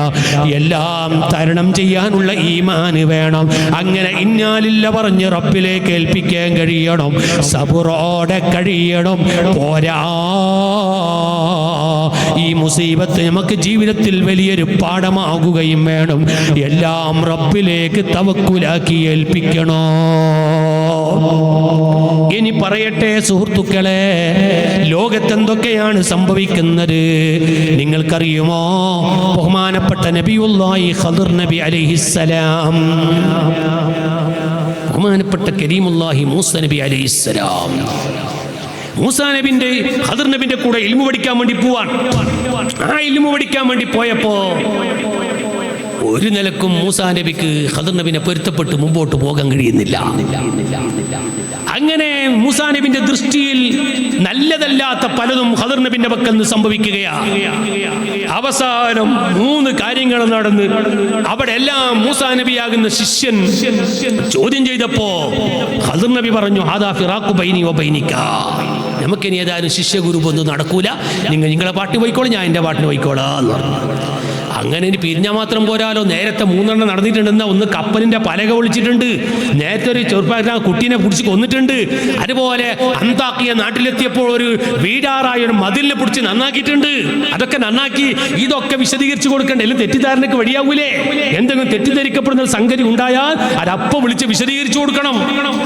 എല്ലാം തരണം ചെയ്യാനുള്ള ഈമാന് വേണം. അങ്ങനെ ഇന്നാലില്ല പറഞ്ഞ് റബ്ബിലേക്ക് ഏൽപ്പിക്കാൻ കഴിയണം, സബറോടെ കഴിയണം. പോരാ, ഈ മുസീബത്ത് നമുക്ക് ജീവിതത്തിൽ വലിയൊരു പാഠമാകുകയും വേണം. എല്ലാം റബ്ബിലേക്ക് തവക്കുലാക്കി ഏൽപ്പിക്കണോ. ഇനി പറയട്ടെ സുഹൃത്തുക്കളെ, ലോകത്തെന്തൊക്കെയാണ് സംഭവിക്കുന്നത് നിങ്ങൾക്കറിയുമോ? ബഹുമാനപ്പെട്ട നബിയുല്ലാഹി ഖദർ നബി അലൈഹിസ്സലാം, ബഹുമാനപ്പെട്ട കരീമുല്ലാഹി മൂസ നബി അലൈഹിസ്സലാം, മൂസാ നബിന്റെ ഖദർ നബിന്റെ കൂടെ ഇൽമു പഠിക്കാൻ വേണ്ടി പോവാൻ. ആ ഇൽമു പഠിക്കാൻ വേണ്ടി പോയപ്പോ ഒരു നിലക്കും മൂസാ നബിക്ക് ഖദർ നബിനെ പൊരുത്തപ്പെട്ട് മുമ്പോട്ട് പോകാൻ കഴിയുന്നില്ല. അങ്ങനെ മൂസാ നബിന്റെ ദൃഷ്ടിയിൽ നല്ലതല്ലാത്ത പലതും ഖദർ നബിന്റെ പക്കൽ നിന്ന് സംഭവിക്കുകയാണ്. അവസാനം 3 കാര്യങ്ങൾ നടന്ന് അവിടെ എല്ലാം മൂസാ നബിയാകുന്ന ശിഷ്യൻ ചോദ്യം ചെയ്തപ്പോ ഖദർ നബി പറഞ്ഞു, ഹാദാ ഫിറാഖു ബൈനി വ ബൈനിക, നമുക്കിനി ഏതായാലും ശിഷ്യ ഗ്രൂപ്പൊന്നും നടക്കൂല, നിങ്ങളെ പാട്ടിന് പോയിക്കോളൂ, ഞാൻ എൻ്റെ പാട്ടിന് പോയിക്കോളാം എന്ന് പറഞ്ഞു. അങ്ങനെ ഇനി പിരിഞ്ഞാൽ മാത്രം പോരാലോ, നേരത്തെ 3 നടന്നിട്ടുണ്ടെന്ന ഒന്ന് കപ്പലിന്റെ പലക ഒളിച്ചിട്ടുണ്ട്, നേരത്തെ ഒരു ചെറുപ്പക്കാരൻ കുട്ടീനെ പിടിച്ച് കൊന്നിട്ടുണ്ട്, അതുപോലെ അന്താക്കിയ നാട്ടിലെത്തിയപ്പോൾ ഒരു വീടാറായ ഒരു മതിലിനെ പിടിച്ച് നന്നാക്കിയിട്ടുണ്ട്. അതൊക്കെ നന്നാക്കി ഇതൊക്കെ വിശദീകരിച്ചു കൊടുക്കണ്ടേ, എല്ലാം തെറ്റിദ്ധാരണയ്ക്ക് വഴിയാവൂലേ? എന്തെങ്കിലും തെറ്റിദ്ധരിക്കപ്പെടുന്ന സംഗതി ഉണ്ടായാൽ അതപ്പം വിളിച്ച് വിശദീകരിച്ചു കൊടുക്കണം.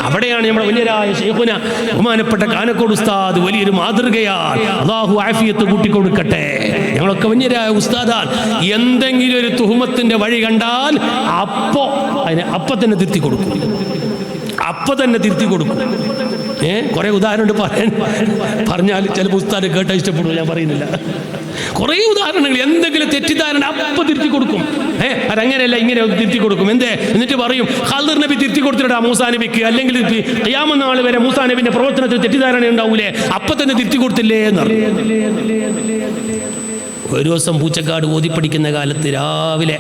അവിടെയാണ് നമ്മുടെ വലിയരായ ശൈഖുന ബഹുമാനപ്പെട്ട കാനക്കോട് ഉസ്താദ് വലിയൊരു മാതൃകയാണ്. അല്ലാഹു ആഫിയത്ത് കൂട്ടിക്കൊടുക്കട്ടെ. ഞങ്ങളൊക്കെ വലിയരായ ഉസ്താദാണ്. എന്തെങ്കിലും ഒരു തുഹമത്തിന്റെ വഴി കണ്ടാൽ അപ്പൊ തന്നെ തിരുത്തി കൊടുക്കും. കുറെ ഉദാഹരണം പറഞ്ഞാൽ ചിലപ്പോൾ ഉസ്താദ് കേട്ടാൽ ഇഷ്ടപ്പെടും, ഞാൻ പറയുന്നില്ല. കുറെ ഉദാഹരണങ്ങൾ, എന്തെങ്കിലും തെറ്റിദ്ധാരണ അപ്പൊ തിരുത്തി കൊടുക്കും. അതങ്ങനെയല്ല, ഇങ്ങനെ തിരുത്തി കൊടുക്കും. എന്നിട്ട് പറയും ഖദർ നബി തിരുത്തി കൊടുത്തിട്ടാ മൂസാ നബിക്ക്, അല്ലെങ്കിൽ ഖിയാമത്ത് നാൾ വരെ മൂസാ നബിന്റെ പ്രവർത്തനത്തിൽ തെറ്റിദ്ധാരണ ഉണ്ടാവൂലേ, അപ്പൊ തന്നെ തിരുത്തി കൊടുത്തില്ലേ എന്ന് പറയും. ഒരു ദിവസം പൂച്ചക്കാട് ഓതി പഠിക്കുന്ന കാലത്ത് രാവിലെ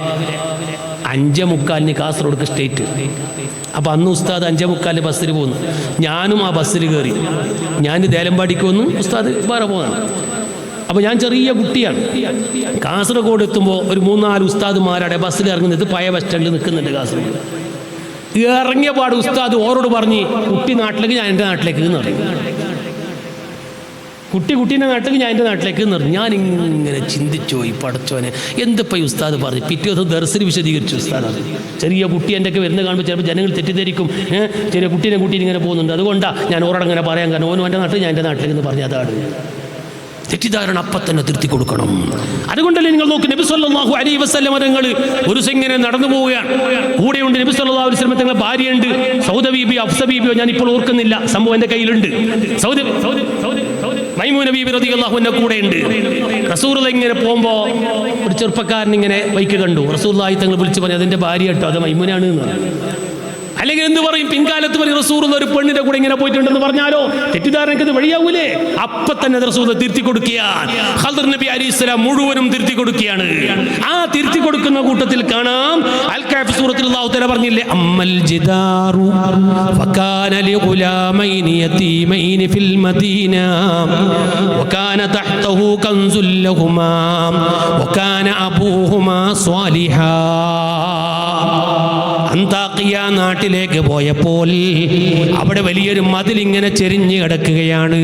5:45 കാസർഗോഡ് സ്റ്റേറ്റ്. അപ്പോൾ അന്ന് ഉസ്താദ് 5:45 ബസ്സിൽ പോകുന്നു. ഞാനും ആ ബസ്സിൽ കയറി. ഞാൻ ദേലമ്പാടിക്ക് വന്നു, ഉസ്താദ് വേറെ പോകുന്നതാണ്. അപ്പോൾ ഞാൻ ചെറിയ കുട്ടിയാണ്. കാസർഗോഡ് എത്തുമ്പോൾ ഒരു 3-4 ഉസ്താദുമാരുടെ ബസ്സിൽ ഇറങ്ങുന്നത് പഴയ ബസ് സ്റ്റാൻഡിൽ നിൽക്കുന്നുണ്ട്. കാസർഗോഡ് ഇറങ്ങിയ പാട് ഉസ്താദ് ഓരോട് പറഞ്ഞ്, കുട്ടി നാട്ടിലേക്ക്, ഞാൻ എൻ്റെ നാട്ടിലേക്ക് എന്ന് പറയും. കുട്ടീൻ്റെ നാട്ടിലേക്ക്, ഞാൻ എൻ്റെ നാട്ടിലേക്ക് എന്ന് പറഞ്ഞു. ഞാനിങ്ങനെ ചിന്തിച്ചു പോയി, പടച്ചോനെ എന്തിപ്പോൾ ഈ ഉസ്താദ് പറഞ്ഞു. പിറ്റേ ദിവസം ദർസിൽ വിശദീകരിച്ചു ഉസ്താദ്. ചെറിയ കുട്ടി എൻ്റെ ഒക്കെ വരുന്ന കാണുമ്പോൾ ചിലപ്പോൾ ജനങ്ങൾ തെറ്റിദ്ധരിക്കും, ചെറിയ കുട്ടീനെ ഇങ്ങനെ പോകുന്നുണ്ട്, അതുകൊണ്ടാണ് ഞാൻ ഓരോടങ്ങനെ പറയാൻ കാരണം. ഓനും എൻ്റെ നാട്ടിൽ, ഞാൻ എൻ്റെ നാട്ടിലേക്ക് എന്ന് പറഞ്ഞ അതാണ്. തെറ്റിദ്ധാരണ അപ്പം തന്നെ തിരുത്തി കൊടുക്കണം. അതുകൊണ്ടല്ലേ നിങ്ങൾ നോക്ക്, നബി സല്ലല്ലാഹു അലൈഹി വസല്ലം തങ്ങൾ ഒരു ഇങ്ങനെ നടന്നു പോവുകയാണ്. കൂടെയുണ്ട് നബി സല്ലല്ലാഹു അലൈഹി വസല്ലം തങ്ങളുടെ ഭാര്യയുണ്ട്, സൗദ ബീബിയോ ഹഫ്സ ബീബിയോ, ഞാൻ ഇപ്പോൾ ഓർക്കുന്നില്ല, സംഭവം എൻ്റെ കയ്യിലുണ്ട്. മൈമൂന ബീബി റളിയല്ലാഹു അൻഹ കൂടെയുണ്ട്. റസൂലുള്ളാഹി ഇങ്ങനെ പോകുമ്പോൾ ഒരു ചെറുപ്പക്കാരൻ ഇങ്ങനെ ബൈക്ക് കണ്ടു. റസൂലുള്ളാഹി തങ്ങൾ വിളിച്ചു പറഞ്ഞു, അതിൻ്റെ ഭാര്യ കേട്ടോ, അത് മൈമൂനാണ് എന്ന് പറഞ്ഞു. അല്ലെങ്കിൽ എന്ത് പറയും, പിൻകാലത്ത് പറയും റസൂലുള്ളാഹി ഒരു പെണ്ണിന്റെ കൂടെ ഇങ്ങനെ പോയിട്ടുണ്ടെന്ന് പറഞ്ഞാലോ തെറ്റിദ്ധാരണയ്ക്ക് അത് വഴിയാവൂലേ? അപ്പൊ തന്നെ റസൂലുള്ളാഹി തിരുത്തി കൊടുക്കുകയാണ്. ഖദർ നബി അലൈഹിസ്സലാം മുഴുവനും തിരുത്തി കൊടുക്കുകയാണ്. ആ തിരുത്തി കൊടുക്കുന്ന കൂട്ടത്തിൽ കാണാം, അൽ കഹ്ഫ് സൂറത്തിൽ അല്ലാഹു തആല പറഞ്ഞില്ലേ, അമ്മൽ ജിദാറു ഫകാന ലിഗുലാമൈനി യതീമൈനി ഫിൽ മദീന വകാന തഹ്തഹു കൻസുൽ ലഹുമാ വകാന അബൂഹുമാ സ്വാലിഹാ. അന്താഖിയ നാട്ടിലേക്ക് പോയപ്പോൾ അവിടെ വലിയൊരു മതിലിങ്ങനെ ചെരിഞ്ഞ് കിടക്കുകയാണ്.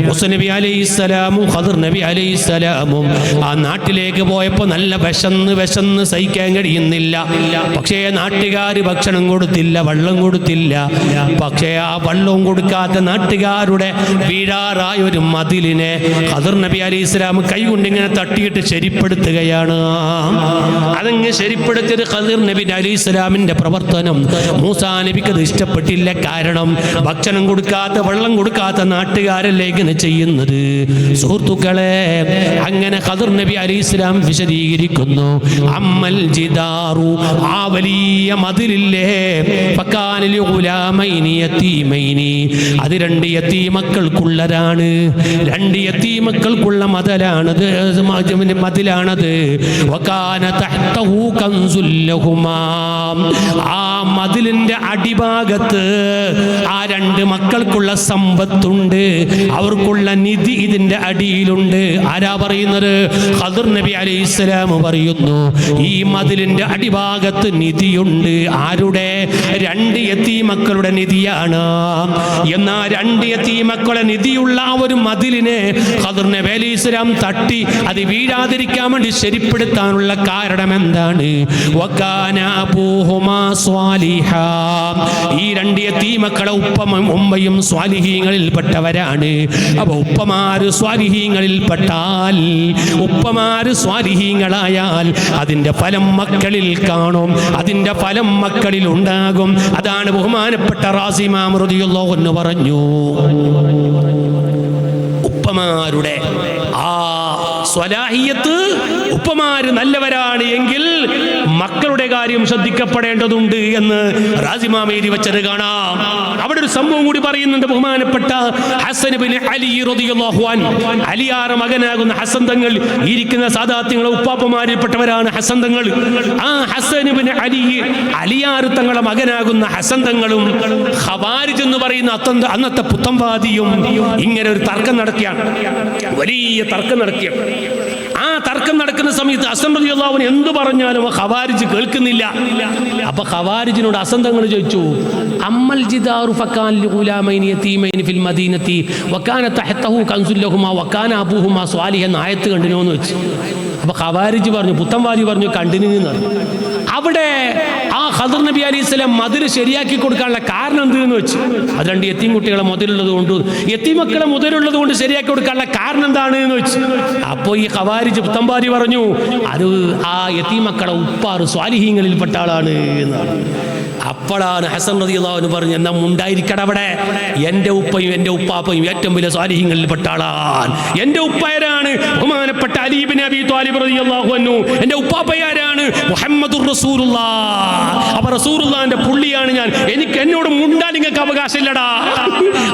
മൂസാ നബി അലൈഹിസ്സലാമും ഖദർ നബി അലൈഹിസ്സലാമും ആ നാട്ടിലേക്ക് പോയപ്പോൾ നല്ല വിശന്ന് സഹിക്കാൻ കഴിയുന്നില്ല. പക്ഷേ നാട്ടുകാർ ഭക്ഷണം കൊടുത്തില്ല, വെള്ളം കൊടുത്തില്ല. പക്ഷേ ആ വെള്ളവും കൊടുക്കാത്ത നാട്ടുകാരുടെ വീഴാറായ ഒരു മതിലിനെ ഖദർ നബി അലൈഹിസ്സലാം കൈകൊണ്ട് ഇങ്ങനെ തട്ടിയിട്ട് ശരിപ്പെടുത്തുകയാണ്. അതങ്ങ് ശരിപ്പെടുത്തിയത് ഖദർ നബി അലൈഹിസ്സലാമിന്റെ പ്രവർത്തനം മൂസാ നബിക്ക് അത് ഇഷ്ടപ്പെട്ടില്ല. കാരണം ഭക്ഷണം കൊടുക്കാത്ത, വെള്ളം കൊടുക്കാത്ത നാട്ടുകാരല്ലേ ഇങ്ങനെ ചെയ്യുന്നത്. സുഹൃത്തുക്കളെ, അങ്ങനെ ഖദർ നബി അലൈഹിസ്സലാം വിശദീകരിക്കുന്നു, അമ്മൽ ജിദാറു, ആ വലിയ മതിലില്ലേ, ഫകാന ലിഗുലാമൈനി യതീമൈനി, അത് 2 യതീമക്കൾക്കുള്ളതാണ്. 2 യതീമക്കൾക്കുള്ള മതിലാണത്. വകാന തഹ്തഹു കൻസുൽ ലഹുമാ, ആ മതിലിന്റെ അടിഭാഗത്ത് ആ 2 മക്കൾക്കുള്ള സമ്പത്തുണ്ട്, അവർക്കുള്ള നിധി ഇതിന്റെ അടിയിലുണ്ട്. ആരാ പറയുന്നത്? ഖദർ നബി അലൈഹിസ്സലാം പറയുന്നു, ഈ മതിലിന്റെ അടിഭാഗത്ത് നിധിയുണ്ട്. ആരുടെ? 2 യതീമക്കളുടെ നിധിയാണ്. എന്നാ 2 യതീമക്കളുടെ നിധിയുള്ള ആ ഒരു മതിലിനെ ഖദർ നബി അലൈഹിസ്സലാം തട്ടി അത് വീഴാതിരിക്കാൻ വേണ്ടി ശരിപ്പെടുത്താനുള്ള കാരണം എന്താണ്? വകാന അബൂഹുമാ സ്വാലിഹാ, ഈ 2 യതീമക്കളെ ഉമ്മയും സ്വാലിഹീങ്ങളിൽപ്പെട്ടവരാണ്. അപ്പൊ ഉപ്പമാര് സ്വാലിഹീങ്ങളിൽപ്പെട്ടാൽ, ഉപ്പമാര് സ്വാലിഹീങ്ങളായാൽ അതിന്റെ ഫലം മക്കളിൽ കാണും, അതിന്റെ ഫലം മക്കളിൽ ഉണ്ടാകും. അതാണ് ബഹുമാനപ്പെട്ട റാസി ഇമാം റളിയല്ലാഹു അൻഹു പറഞ്ഞു, ഉപ്പമാരുടെ ആ സ്വലാഹിയത്ത്, ഉപ്പമാര് നല്ലവരാണ് എങ്കിൽ മക്കളുടെ കാര്യം ശ്രദ്ധിക്കപ്പെടേണ്ടതുണ്ട് എന്ന് റാസിമാമ എഴുതി വെച്ചത് കാണാം. അവിടെ ഒരു സംഭവം കൂടി പറയുന്നുണ്ട്. ബഹുമാനപ്പെട്ട ഹസൻ ഇബ്നു അലി റളിയല്ലാഹു അൻഹു, അലിയാർ മകനാകുന്ന ഹസൻ തങ്ങൾ, ഇരിക്കുന്ന സാദാത്യങ്ങളെ ഉപ്പാപ്പമാരിൽപ്പെട്ടവരാണ് ഹസൻ തങ്ങൾ. ആ ഹസൻ ഇബ്നു അലി, അലിയാർ തങ്ങളുടെ മകനാകുന്ന ഹസൻ തങ്ങളും ഖവാരിജ് എന്ന് പറയുന്ന അന്നത്തെ പുത്തംവാദിയും ഇങ്ങനെ ഒരു തർക്കം നടക്കുകയാണ്. വലിയ തർക്കം നടക്കുക. ആ തർക്കം നടക്കുന്ന സമയത്ത് ഹസൻ റളിയല്ലാഹു അൻഹു എന്തു പറഞ്ഞാലും ഖവാരിജ് കേൾക്കുന്നില്ല. അപ്പൊ ഖവാരിജിനോട് ഹസൻ തങ്ങൾ ചോദിച്ചു, അമ്മൽ ജിദാറു ഫകാൻ ലിഗുലാമൈനി യതീമൈനി ഫിൽ മദീനത്തി വകാന തഹതഹു കൻസുൽ ലഹുമാ വകാന അബൂഹുമാ സ്വാലിഹൻ എന്ന ആയത്ത് കണ്ടിനോ എന്ന് വെച്ചു. അപ്പൊ ഖവാരിജ് പറഞ്ഞു, പുത്തംവാദി പറഞ്ഞു കണ്ടിനു എന്ന് പറഞ്ഞു. അവിടെ ആ ഖദർ നബി അലൈഹി സ്വലാം മതിൽ ശരിയാക്കി കൊടുക്കാനുള്ള കാരണം എന്തെന്ന് വെച്ചു. അത് രണ്ട് യത്തീം കുട്ടികളെ മുതലുള്ളത് കൊണ്ട്, യത്തീം മക്കളെ മുതലുള്ളത് കൊണ്ട് ശരിയാക്കി കൊടുക്കാനുള്ള കാരണം എന്താണ് എന്ന് വെച്ചു. അപ്പോൾ ഈ ഖവാരിജ് പുത്തംവാദി പറഞ്ഞു, അത് ആ യത്തീം മക്കളെ ഉപ്പാറ് സ്വാലിഹീങ്ങളിൽപ്പെട്ട ആളാണ് എന്നാണ്. അപ്പോഴാണ് ഹസൻ റളിയല്ലാഹു അൻഹു പറഞ്ഞു, എന്നാ മുണ്ടായിരിക്കട അവിടെ, എൻ്റെ ഉപ്പയും എൻ്റെ ഉപ്പാപ്പയും ഏറ്റവും വലിയ സ്വാലിഹീങ്ങളിൽപ്പെട്ട ആളാണ്. എൻ്റെ ഉപ്പയാരാണ്? ബഹുമാനപ്പെട്ട അലി ഇബ്നു അബീ ത്വാലിബ് റളിയല്ലാഹു അൻഹു. എൻ്റെ ഉപ്പാപ്പയാരാണ്? മുഹമ്മദുർ റസൂലുള്ളാഹ്. അപ്പൊ റസൂലുള്ളാഹിന്റെ പുള്ളിയാണ് ഞാൻ, എനിക്ക് എന്നോട് മുണ്ടാൻ നിങ്ങൾക്ക് അവകാശമില്ലടാ.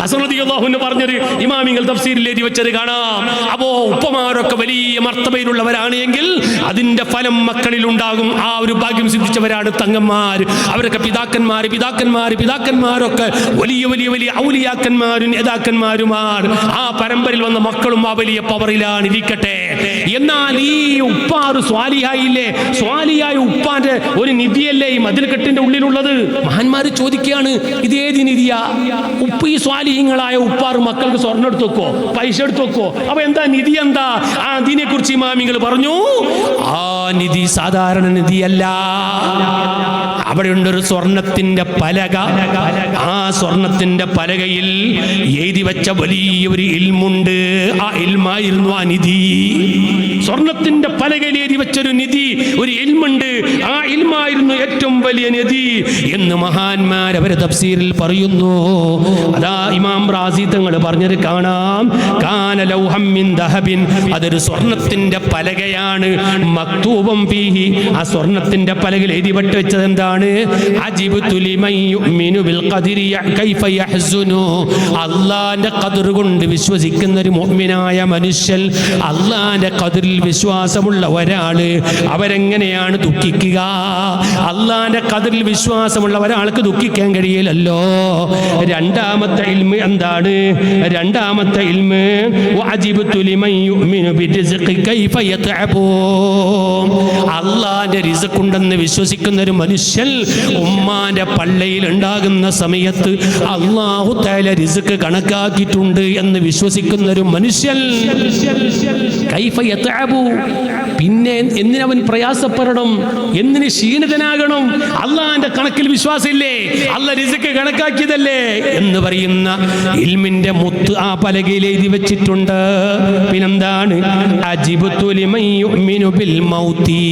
ഹസൻ റളിയല്ലാഹു അൻഹു പറഞ്ഞത് ഇമാമിങ്ങൾ തഫ്സീറിൽ എഴുതി വെച്ചത് കാണാം. അപ്പോ ഉപ്പമാരൊക്കെ വലിയ മർത്തബയിലുള്ളവരാണ് എങ്കിൽ അതിന്റെ ഫലം മക്കളിൽ ഉണ്ടാകും. ആ ഒരു ഭാഗ്യം സിദ്ധിച്ചവരാണ് തങ്ങന്മാർ. അവരൊക്കെ പിതാക്കന്മാരൊക്കെ വലിയ വലിയ വലിയ ഔലിയാക്കന്മാരും നേതാക്കന്മാരുമാണ്. ആ പരമ്പരയിൽ വന്ന മക്കളും ആ വലിയ പവറിലാണ് ഇരിക്കട്ടെ. എന്നാൽ ഈ ഉപ്പാറ് സ്വാലിഹായില്ലേ, സ്വാലിയായ ഉപ്പാന്റെ ഒരു നിധിയല്ലേ ഈ മതിൽക്കെട്ടിന്റെ ഉള്ളിലുള്ളത്? മഹാന്മാര് ചോദിക്കുകയാണ്, ഇതേത് നിധിയാ? ഉപ്പ് ഈ സ്വാലിഹീങ്ങളായ ഉപ്പാറ് മക്കൾക്ക് സ്വർണ്ണം എടുത്തു വെക്കോ, പൈസ എടുത്തു വെക്കോ? അപ്പൊ എന്താ നിധി? എന്താ ആ അതിനെ കുറിച്ച് ഇമാമിങ്ങൾ പറഞ്ഞു, ആ നിധി സാധാരണ നിധിയല്ല. അവിടെയുണ്ടൊരു സ്വർണത്തിന്റെ പലക. ആ സ്വർണത്തിന്റെ പലകയിൽ എഴുതി വെച്ച വലിയൊരു ഇൽമുണ്ട്. ആ ഇൽമായിരുന്നു ആ നിധി. സ്വർണത്തിന്റെ പലകയിൽ എഴുതി വെച്ചൊരു നിധി, ഒരു ഇൽമുണ്ട്. ആ ഇൽമായിരുന്നു ഏറ്റവും വലിയ നിധി എന്ന് മഹാന്മാർ അവരെ തഫ്സീറിൽ പറയുന്നു. അതാ ഇമാം റാസി തങ്ങൾ പറഞ്ഞത് കാണാം. കാന ലൗഹം മിൻ ദഹബിൻ, അതൊരു സ്വർണത്തിന്റെ പലകയാണ്. മക്തൂബം ഫീഹി, ആ സ്വർണത്തിന്റെ പലകയിൽ എഴുതി വെച്ചത് എന്താണ്? അജിബ്തു ലിമൻ യുഅ്മിനു ബിൽ ഖദരി കൈഫ യഹ്സുനു. അല്ലാഹുവിന്റെ ഖദർ കൊണ്ട് വിശ്വസിക്കുന്ന ഒരു മുഅ്മിനായ മനുഷ്യൻ, അല്ലാഹുവിന്റെ ഖദറിൽ വിശ്വാസമുള്ള ഒരാള് അവരെങ്ങനെയാണ് ദുഃഖിക്കുക? അല്ലാഹുവിന്റെ ഖദറിൽ വിശ്വാസമുള്ള ഒരാൾക്ക് ദുഃഖിക്കാൻ കഴിയില്ലല്ലോ. രണ്ടാമത്തെ ഇൽമ് എന്താണ്? രണ്ടാമത്തെ ഇൽമ് വഅജിബ്തു ലിമൻ യുഅ്മിനു ബിർസിഖി കൈഫ യതഅബു. അല്ലാഹുവിന്റെ റിസ്ക് ഉണ്ടെന്ന് വിശ്വസിക്കുന്ന ഒരു മനുഷ്യൻ ഉമ്മാന്റെ പള്ളയിൽ ഉണ്ടാകുന്ന സമയത്ത് അല്ലാഹു തആല റിസ്ക് കണക്കാക്കിയിട്ടുണ്ട് എന്ന് വിശ്വസിക്കുന്ന ഒരു മനുഷ്യൻ കൈഫ യതഅബു, പിന്നെ എന്തിനവൻ പ്രയാസപ്പെടണം? എന്തിന് ക്ഷീണിതനാകണം? അള്ളാന്റെ കണക്കിൽ വിശ്വാസമില്ലേ? അള്ളാഹ് റിസ്ക് കണക്കാക്കിയതല്ലേ എന്ന് പറയുന്ന ഇൽമിന്റെ മുത്ത് ആ പലകയിൽ എഴുതി വെച്ചിട്ടുണ്ട്. പിന്നെന്താണ്? അജിബ്തു ലിമൻ യുഅ്മിനു ബിൽ മൗതി,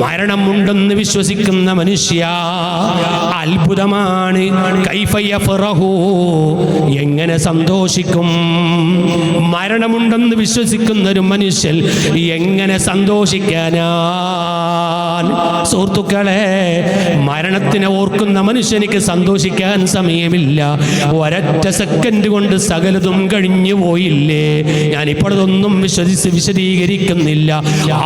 മരണമുണ്ടെന്ന് വിശ്വസിക്കുന്ന മനുഷ്യ അത്ഭുതമാണ്. കൈഫ യഫറഹു, എങ്ങനെ സന്തോഷിക്കും? മരണമുണ്ടെന്ന് വിശ്വസിക്കുന്ന ഒരു മനുഷ്യൻ എങ്ങനെ സന്തോഷിക്കാനാ? സുഹൃത്തുക്കളെ, മരണത്തിനെ ഓർക്കുന്ന മനുഷ്യനിക്ക് സന്തോഷിക്കാൻ സമയമില്ല. ഒരൊറ്റ സെക്കൻഡ് കൊണ്ട് സകലതും കഴിഞ്ഞു പോയില്ലേ? ഞാനിപ്പോഴതൊന്നും വിശദീകരിക്കുന്നില്ല.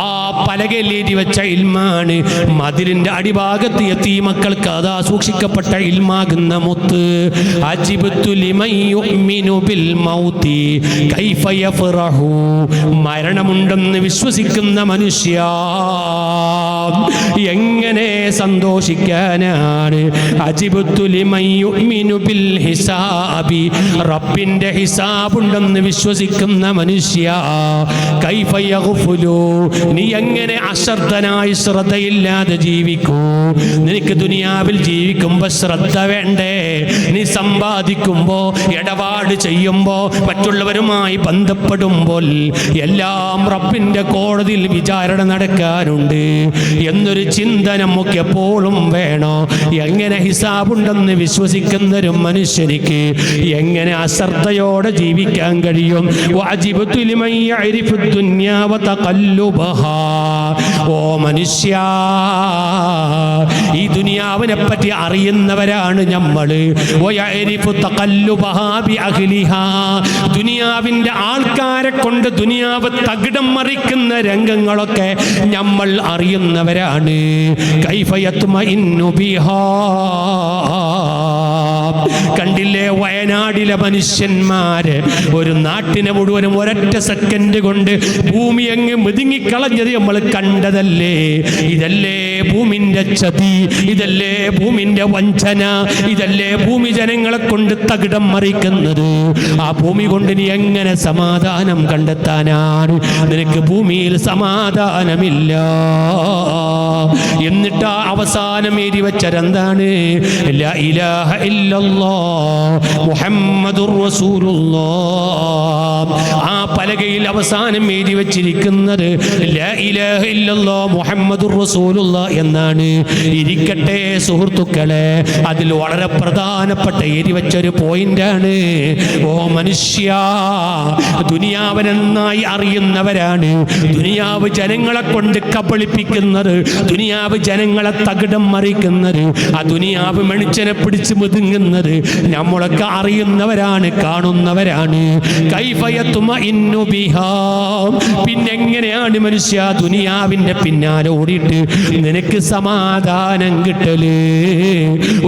ആ പലകയിൽ എഴുതി വെച്ച ഇൽമാണ്. മതിലിന്റെ അടിഭാഗത്ത് യതീമക്കൾക്ക് അതാ സൂക്ഷിക്കപ്പെട്ട ഇൽമാകുന്ന മുത്ത്. അജിബ്തു ലിമൻ യുഅ്മിനു ബിൽ മൗതി കൈഫ യഫറഹു, മരണമുണ്ടെന്ന് വിശ്വസിക്കുന്ന മനുഷ്യ എങ്ങനെ സന്തോഷിക്കാനാണ്? അജിബ്തു ലിമൻ യുഅ്മിനു ബിൽ ഹിസാബി, റബ്ബിന്റെ ഹിസാബുണ്ടെന്ന് വിശ്വസിക്കുന്ന മനുഷ്യ കൈഫ യഗ്ഫുലു, നീ എങ്ങനെ അശ്രദ്ധനായി ശ്രദ്ധയില്ലാതെ ജീവിക്കൂ? നിനക്ക് ദുനിയാവിൽ ജീവിക്കുമ്പോൾ ശ്രദ്ധ വേണ്ടേ? നീ സമ്പാദിക്കുമ്പോൾ, ഇടപാട് ചെയ്യുമ്പോൾ, മറ്റുള്ളവരുമായി ബന്ധപ്പെടുമ്പോൾ എല്ലാം റബ്ബിന്റെ കോടതി കോടതിയിൽ വിചാരണ നടക്കാനുണ്ട് എന്നൊരു ചിന്ത നമുക്ക് എപ്പോഴും വേണോ? എങ്ങനെ ഹിസാബുണ്ടെന്ന് വിശ്വസിക്കുന്നൊരു മനുഷ്യനിക്ക് എങ്ങനെ അശ്രദ്ധയോടെ ജീവിക്കാൻ കഴിയും? വഅജിബ്തു ലിമൻ യഅരിഫു ദുനിയാ വതഖല്ലുബഹാ. ഓ മനുഷ്യ, ഈ ദുനിയാവിനെ പറ്റി അറിയുന്നവരാണ് നമ്മൾ. വയഅരിഫു തഖല്ലുബഹാ ബിഅഹ്ലിഹാ. ദുനിയാവിന്റെ ആൾക്കാരെ കൊണ്ട് ദുനിയാവ് തകിടം മറിക്കുന്ന രംഗങ്ങളൊക്കെ നമ്മൾ അറിയുന്നവരാണ്. കൈഫ യത്മഇന്നു ബിഹാ. കണ്ടില്ലേ വയനാടിലെ മനുഷ്യന്മാര് ഒരു നാട്ടിനെ മുഴുവനും ഒരൊറ്റ സെക്കൻഡ് കൊണ്ട് ഭൂമി അങ്ങ് മുതുങ്ങിക്കളഞ്ഞത് നമ്മൾ കണ്ടതല്ലേ? ഇതല്ലേ ഭൂമിന്റെ ചതി, ഇതല്ലേ ഭൂമിന്റെ വഞ്ചന, ഇതല്ലേ ഭൂമി ജനങ്ങളെ കൊണ്ട് തകിടം മറിക്കുന്നത്? ആ ഭൂമി കൊണ്ട് നീ എങ്ങനെ സമാധാനം കണ്ടെത്താനാണ്? നിനക്ക് ഭൂമിയിൽ സമാധാനമില്ല. എന്നിട്ട് അവസാനം എഴുതി വെച്ചതെന്താണ്? ലാ ഇലാഹ ഇല്ലല്ലാഹ് മുഹമ്മദുർ റസൂലുള്ളാഹ്. ആ പലകയിൽ അവസാനം എഴുതി വെച്ചിരിക്കുന്നത് ലാ ഇലാഹ ഇല്ലല്ലാഹ് മുഹമ്മദുർ റസൂലുള്ളാഹ് എന്നാണ്. ഇരിക്കട്ടെ സുഹൃത്തുക്കളെ, അതിൽ വളരെ പ്രധാനപ്പെട്ട എഴുതി വെച്ചൊരു പോയിന്റാണ്. ഓ മനുഷ്യ, ദുനിയാവ് നന്നായി അറിയുന്നവരാണ്. ദുനിയാവ് ജനങ്ങളെ കൊണ്ട് കബളിപ്പിക്കുന്നത്, ദുനിയാവ് ജനങ്ങളെ തകിടം മറിക്കുന്നത്, ആ ദുനിയാവ് മനുഷ്യനെ പിടിച്ച് മുതുങ്ങുന്നത് നമ്മളൊക്കെ അറിയുന്നവരാണ്, കാണുന്നവരാണ്. കൈഫ യത്മഇന്നു ബിഹാ. പിന്നെങ്ങനെയാണ് മനുഷ്യ ദുനിയാവിന്റെ പിന്നാലെ ഓടിയിട്ട് നിനക്ക് സമാധാനം കിട്ടല്?